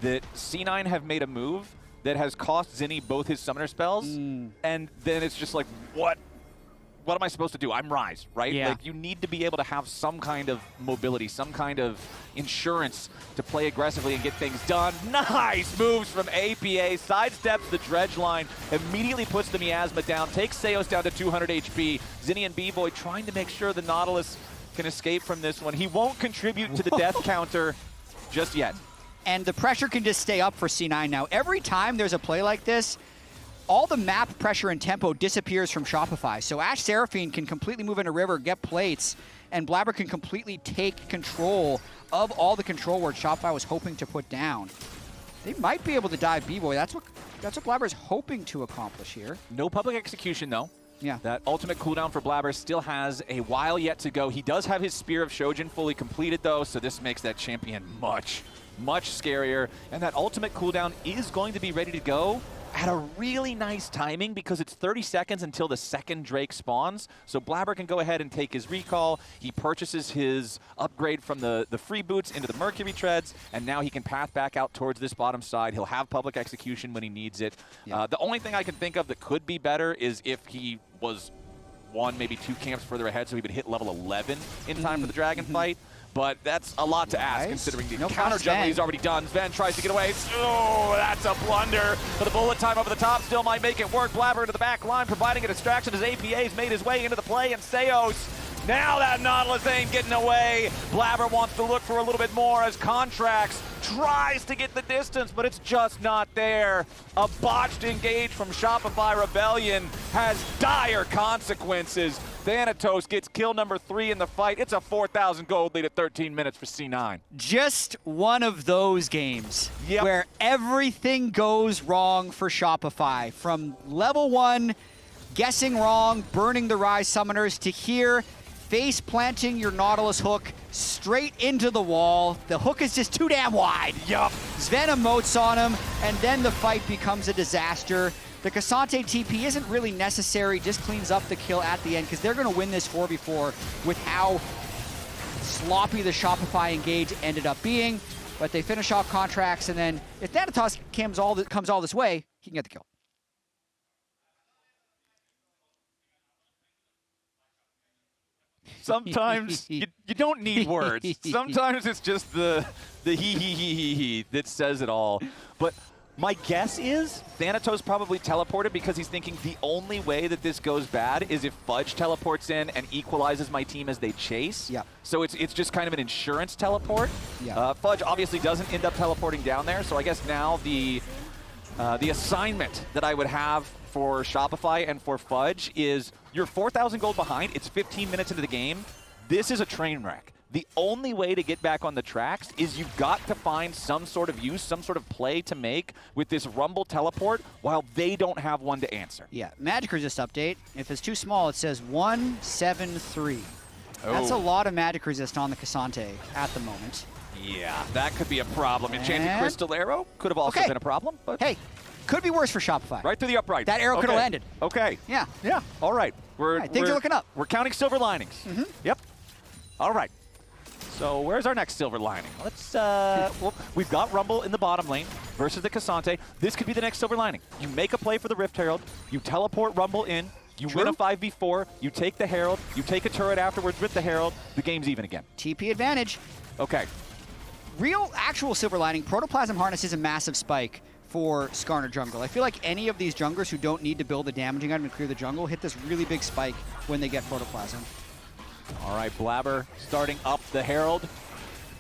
that C9 have made a move that has cost Zinni both his summoner spells, and then it's just like, what am I supposed to do? I'm Rise, right? Yeah. Like, you need to be able to have some kind of mobility, some kind of insurance to play aggressively and get things done. Nice moves from APA, sidesteps the dredge line, immediately puts the Miasma down, takes Seos down to 200 HP. Zinni and B-Boy trying to make sure the Nautilus can escape from this one. He won't contribute to the death counter just yet. And the pressure can just stay up for C9 now. Every time there's a play like this, all the map pressure and tempo disappears from Shopify. So Ash Seraphine can completely move into river, get plates, and Blabber can completely take control of all the control where Shopify was hoping to put down. They might be able to dive B-Boy. That's what Blabber is hoping to accomplish here. No public execution, though. Yeah. That ultimate cooldown for Blabber still has a while yet to go. He does have his Spear of Shojin fully completed, though, so this makes that champion much scarier. And that ultimate cooldown is going to be ready to go at a really nice timing because it's 30 seconds until the second Drake spawns. So Blabber can go ahead and take his recall. He purchases his upgrade from the free boots into the Mercury treads, and now he can path back out towards this bottom side. He'll have public execution when he needs it. Yeah. The only thing I can think of that could be better is if he was one, maybe 2 camps further ahead, so he would hit level 11 in time for the dragon fight. But that's a lot to ask, considering the counter jungle he's already done. Sven tries to get away. Oh, that's a blunder. But the bullet time over the top still might make it work. Blabber into the back line, providing a distraction as APA's made his way into the play. And Seos, now that Nautilus ain't getting away. Blabber wants to look for a little bit more as Contracts tries to get the distance, but it's just not there. A botched engage from Shopify Rebellion has dire consequences. Thanatos gets kill number 3 in the fight. It's a 4,000 gold lead at 13 minutes for C9. Just one of those games where everything goes wrong for Shopify. From level 1, guessing wrong, burning the Rise Summoners, to here, face planting your Nautilus hook straight into the wall. The hook is just too damn wide. Yup. Sven emotes on him, and then the fight becomes a disaster. The Cassante TP isn't really necessary, just cleans up the kill at the end, because they're going to win this 4v4 with how sloppy the Shopify engage ended up being. But they finish off Contracts, and then if Thanatos comes all this way, he can get the kill. Sometimes you don't need words. Sometimes it's just the he that says it all. But my guess is Thanatos probably teleported because he's thinking the only way that this goes bad is if Fudge teleports in and equalizes my team as they chase. Yeah. So it's just kind of an insurance teleport. Yeah. Fudge obviously doesn't end up teleporting down there. So I guess now the assignment that I would have for Shopify and for Fudge is you're 4,000 gold behind. It's 15 minutes into the game. This is a train wreck. The only way to get back on the tracks is you've got to find some sort of use, some sort of play to make with this Rumble teleport while they don't have one to answer. Yeah, magic resist update. If it's too small, it says 173. That's a lot of magic resist on the Cassante at the moment. Yeah, that could be a problem. Enchanted Crystal Arrow could have also been a problem. But hey, could be worse for Shopify. Right through the upright. That arrow could have landed. Okay. Yeah. Yeah. All right. Things are looking up. We're counting silver linings. Yep. All right. So where's our next silver lining? Let's, well, we've got Rumble in the bottom lane versus the Cassante. This could be the next silver lining. You make a play for the Rift Herald, you teleport Rumble in, you win a 5v4, you take the Herald, you take a turret afterwards with the Herald, the game's even again. TP advantage. Okay. Real, actual silver lining, Protoplasm Harness is a massive spike for Skarner jungle. I feel like any of these junglers who don't need to build a damaging item to clear the jungle hit this really big spike when they get Protoplasm. All right, Blabber starting up the Herald.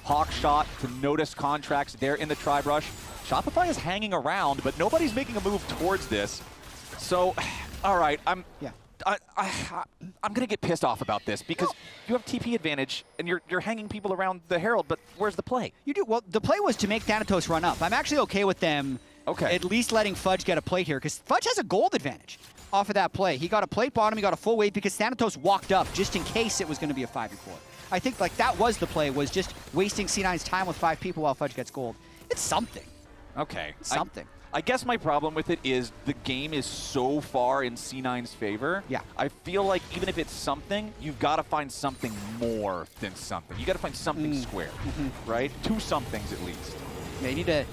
Hawk shot to notice Contracts there in the Tribe Rush. Shopify is hanging around, but nobody's making a move towards this. So, all right, I'm gonna get pissed off about this because you have TP advantage and you're hanging people around the Herald, but where's the play? You do. Well, the play was to make Thanatos run up. I'm actually okay with them at least letting Fudge get a plate here because Fudge has a gold advantage off of that play. He got a plate bottom, he got a full wave because Thanatos walked up just in case it was going to be a 5v4. I think like that was the play, was just wasting C9's time with 5 people while Fudge gets gold. It's something. Okay. It's something. I guess my problem with it is the game is so far in C9's favor. Yeah. I feel like even if it's something, you've got to find something more than something. You got to find something square, right? 2 somethings at least. Yeah, you need to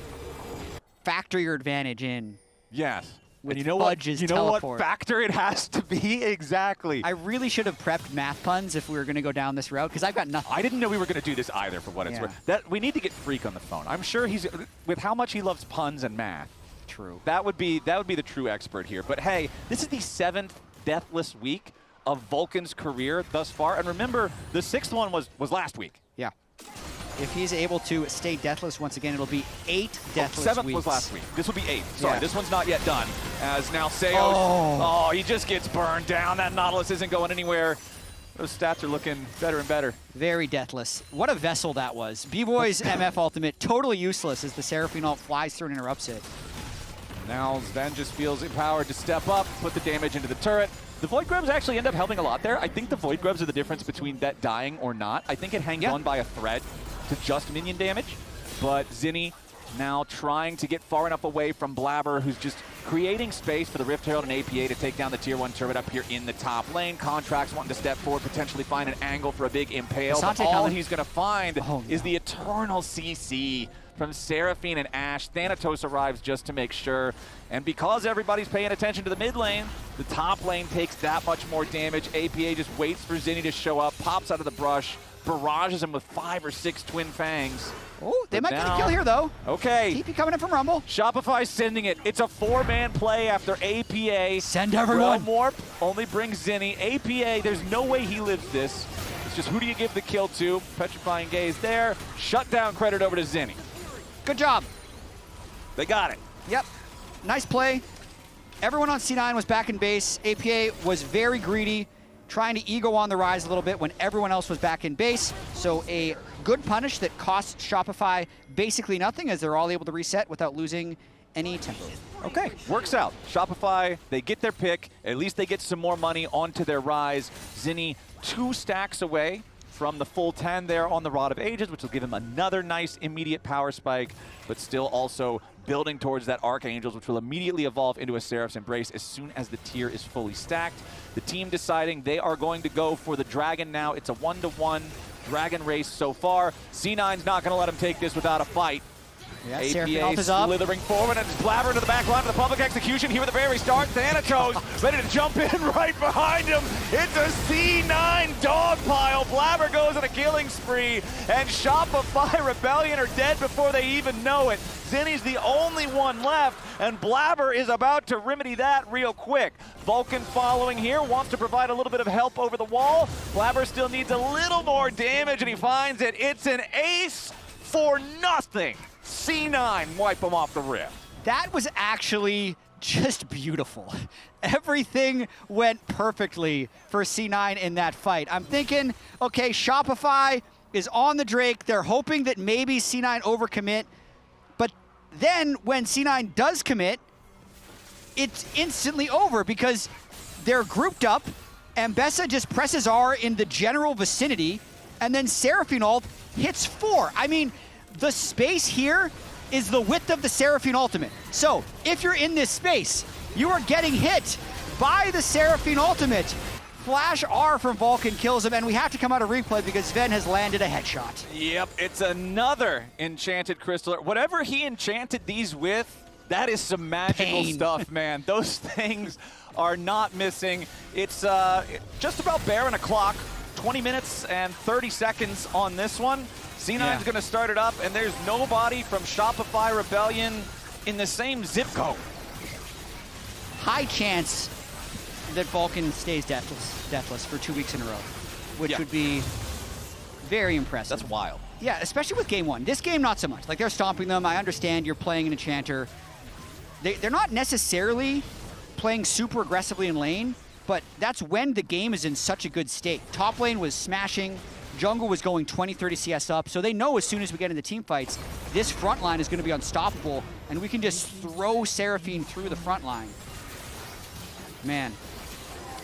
factor your advantage in. Yes. With and you know what? Fudge's You know teleport. what factor it has to be? Exactly. I really should have prepped math puns if we were going to go down this route because I've got nothing. I didn't know we were going to do this either, for what it's worth. That we need to get Freak on the phone. I'm sure he's with how much he loves puns and math. True. That would be the true expert here. But hey, this is the 7th deathless week of Vulcan's career thus far. And remember, the 6th one was last week. Yeah. If he's able to stay deathless once again, it'll be 8 deathless 7th weeks. was last week. This will be 8. Sorry, Yeah. this one's not yet done. As now Seos, he just gets burned down. That Nautilus isn't going anywhere. Those stats are looking better and better. Very deathless. What a vessel that was. B-Boy's MF ultimate, totally useless as the Seraphine ult flies through and interrupts it. Now Sven just feels empowered to step up, put the damage into the turret. The Void Grubs actually end up helping a lot there. I think the Void Grubs are the difference between that dying or not. I think it hangs on by a thread to just minion damage. But Zinni now trying to get far enough away from Blabber, who's just creating space for the Rift Herald and APA to take down the Tier 1 turret up here in the top lane. Contracts wanting to step forward, potentially find an angle for a big impale. But all that he's going to find is the Eternal CC from Seraphine and Ashe. Thanatos arrives just to make sure. And because everybody's paying attention to the mid lane, the top lane takes that much more damage. APA just waits for Zinni to show up, pops out of the brush, barrages him with 5 or 6 Twin Fangs. Oh, they might get a kill here, though. Okay. TP coming in from Rumble. Shopify sending it. It's a 4-man play after APA. Send everyone. Warp only brings Zinni. APA, there's no way he lives this. It's just who do you give the kill to? Petrifying Gaze there. Shutdown credit over to Zinni. Good job. They got it. Yep. Nice play. Everyone on C9 was back in base. APA was very greedy, trying to ego on the rise a little bit when everyone else was back in base. So a good punish that costs Shopify basically nothing as they're all able to reset without losing any tempo. Okay, works out. Shopify, they get their pick. At least they get some more money onto their rise. Zinni 2 stacks away from the full 10 there on the Rod of Ages, which will give him another nice immediate power spike, but still also building towards that Archangels, which will immediately evolve into a Seraph's Embrace as soon as the tier is fully stacked. The team deciding they are going to go for the Dragon now. It's a 1-to-1 Dragon race so far. C9's not going to let him take this without a fight. Yeah, APA slithering forward and it's Blabber to the back line of the public execution here at the very start. Thanatos ready to jump in right behind him. It's a C9 dog pile. Blabber goes on a killing spree and Shopify Rebellion are dead before they even know it. Zinni's the only one left and Blabber is about to remedy that real quick. Vulcan following here, wants to provide a little bit of help over the wall. Blabber still needs a little more damage and he finds it. It's an ace for nothing. C9 wipe him off the rip. That was actually just beautiful. Everything went perfectly for C9 in that fight. I'm thinking, okay, Shopify is on the Drake. They're hoping that maybe C9 overcommit. But then when C9 does commit, it's instantly over because they're grouped up. Ambessa just presses R in the general vicinity, and then Seraphine ult hits 4. I mean, the space here is the width of the Seraphine ultimate. So if you're in this space, you are getting hit by the Seraphine ultimate. Flash R from Vulcan kills him, and we have to come out of replay because Sven has landed a headshot. Yep, it's another enchanted crystal. Whatever he enchanted these with, that is some magical stuff, man. Those things are not missing. It's just about Baron o'clock. 20 minutes and 30 seconds on this one. C9's going to start it up, and there's nobody from Shopify Rebellion in the same zip code. High chance that Vulcan stays deathless for 2 weeks in a row, which would be very impressive. That's wild. Yeah, especially with game 1. This game, not so much. Like, they're stomping them. I understand you're playing an enchanter. They're not necessarily playing super aggressively in lane, but that's when the game is in such a good state. Top lane was smashing. Jungle was going 20, 30 CS up, so they know as soon as we get into team fights, this front line is going to be unstoppable, and we can just throw Seraphine through the front line. Man.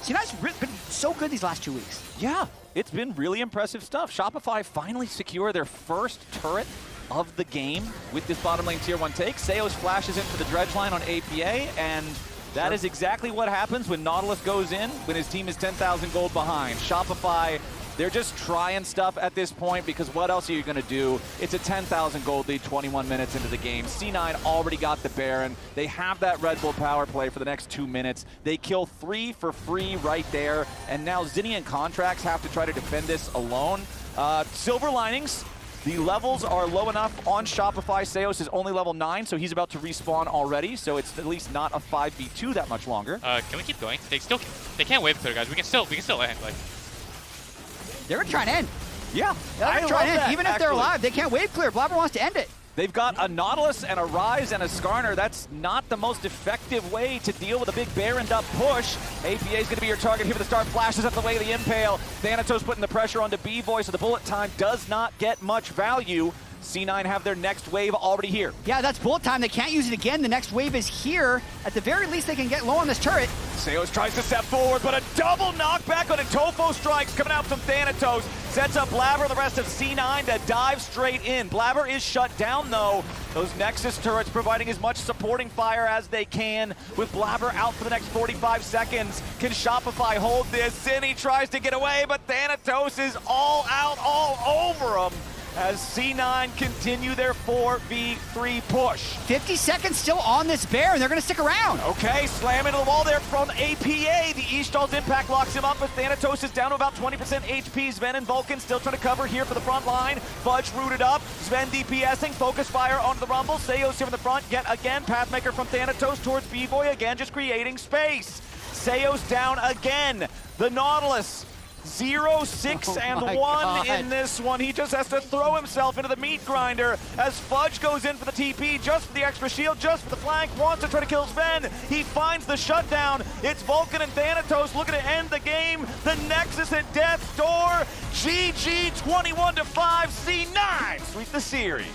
C9's been so good these last 2 weeks. Yeah, it's been really impressive stuff. Shopify finally secure their first turret of the game with this bottom lane tier 1 take. Seos flashes into the dredge line on APA, and that is exactly what happens when Nautilus goes in, when his team is 10,000 gold behind. Shopify, they're just trying stuff at this point because what else are you going to do? It's a 10,000 gold lead 21 minutes into the game. C9 already got the Baron. They have that Red Bull power play for the next 2 minutes. They kill 3 for free right there. And now Zinni and Contracts have to try to defend this alone. Silver linings. The levels are low enough on Shopify. Seos is only level 9, so he's about to respawn already. So it's at least not a 5v2 that much longer. Can we keep going? They can't wait for it, guys. We can still end. Like, They're going to try and end. Yeah, I love try it. that, Even if they're actually. alive, they can't wave clear. Blabber wants to end it. They've got a Nautilus and a Rise and a Skarner. That's not the most effective way to deal with a big Baron up push. APA is going to be your target here with the start flashes up the way of the Impale. Thanatos putting the pressure onto B-Boy, so the bullet time does not get much value. C9 have their next wave already here. Yeah, that's bullet time. They can't use it again. The next wave is here. At the very least, they can get low on this turret. Seos tries to step forward, but a double knockback on a Tofo strikes coming out from Thanatos. Sets up Blabber and the rest of C9 to dive straight in. Blabber is shut down, though. Those Nexus turrets providing as much supporting fire as they can, with Blabber out for the next 45 seconds. Can Shopify hold this? Zinni tries to get away, but Thanatos is all out, all over him, as C9 continue their 4v3 push. 50 seconds still on this bear, and they're going to stick around. Okay, slam into the wall there from APA. The Ishtal's impact locks him up, but Thanatos is down to about 20% HP. Sven and Vulcan still trying to cover here for the front line. Fudge rooted up. Sven DPSing. Focus fire onto the Rumble. Seos here in the front. Yet again, Pathmaker from Thanatos towards B-Boy. Again, just creating space. Seos down again. The Nautilus. 0, 6, and 1 God. in this one. He just has to throw himself into the meat grinder as Fudge goes in for the TP, just for the extra shield, just for the flank, wants to try to kill Sven. He finds the shutdown. It's Vulcan and Thanatos looking to end the game. The Nexus at death's door. GG 21-5, C9 sweep the series.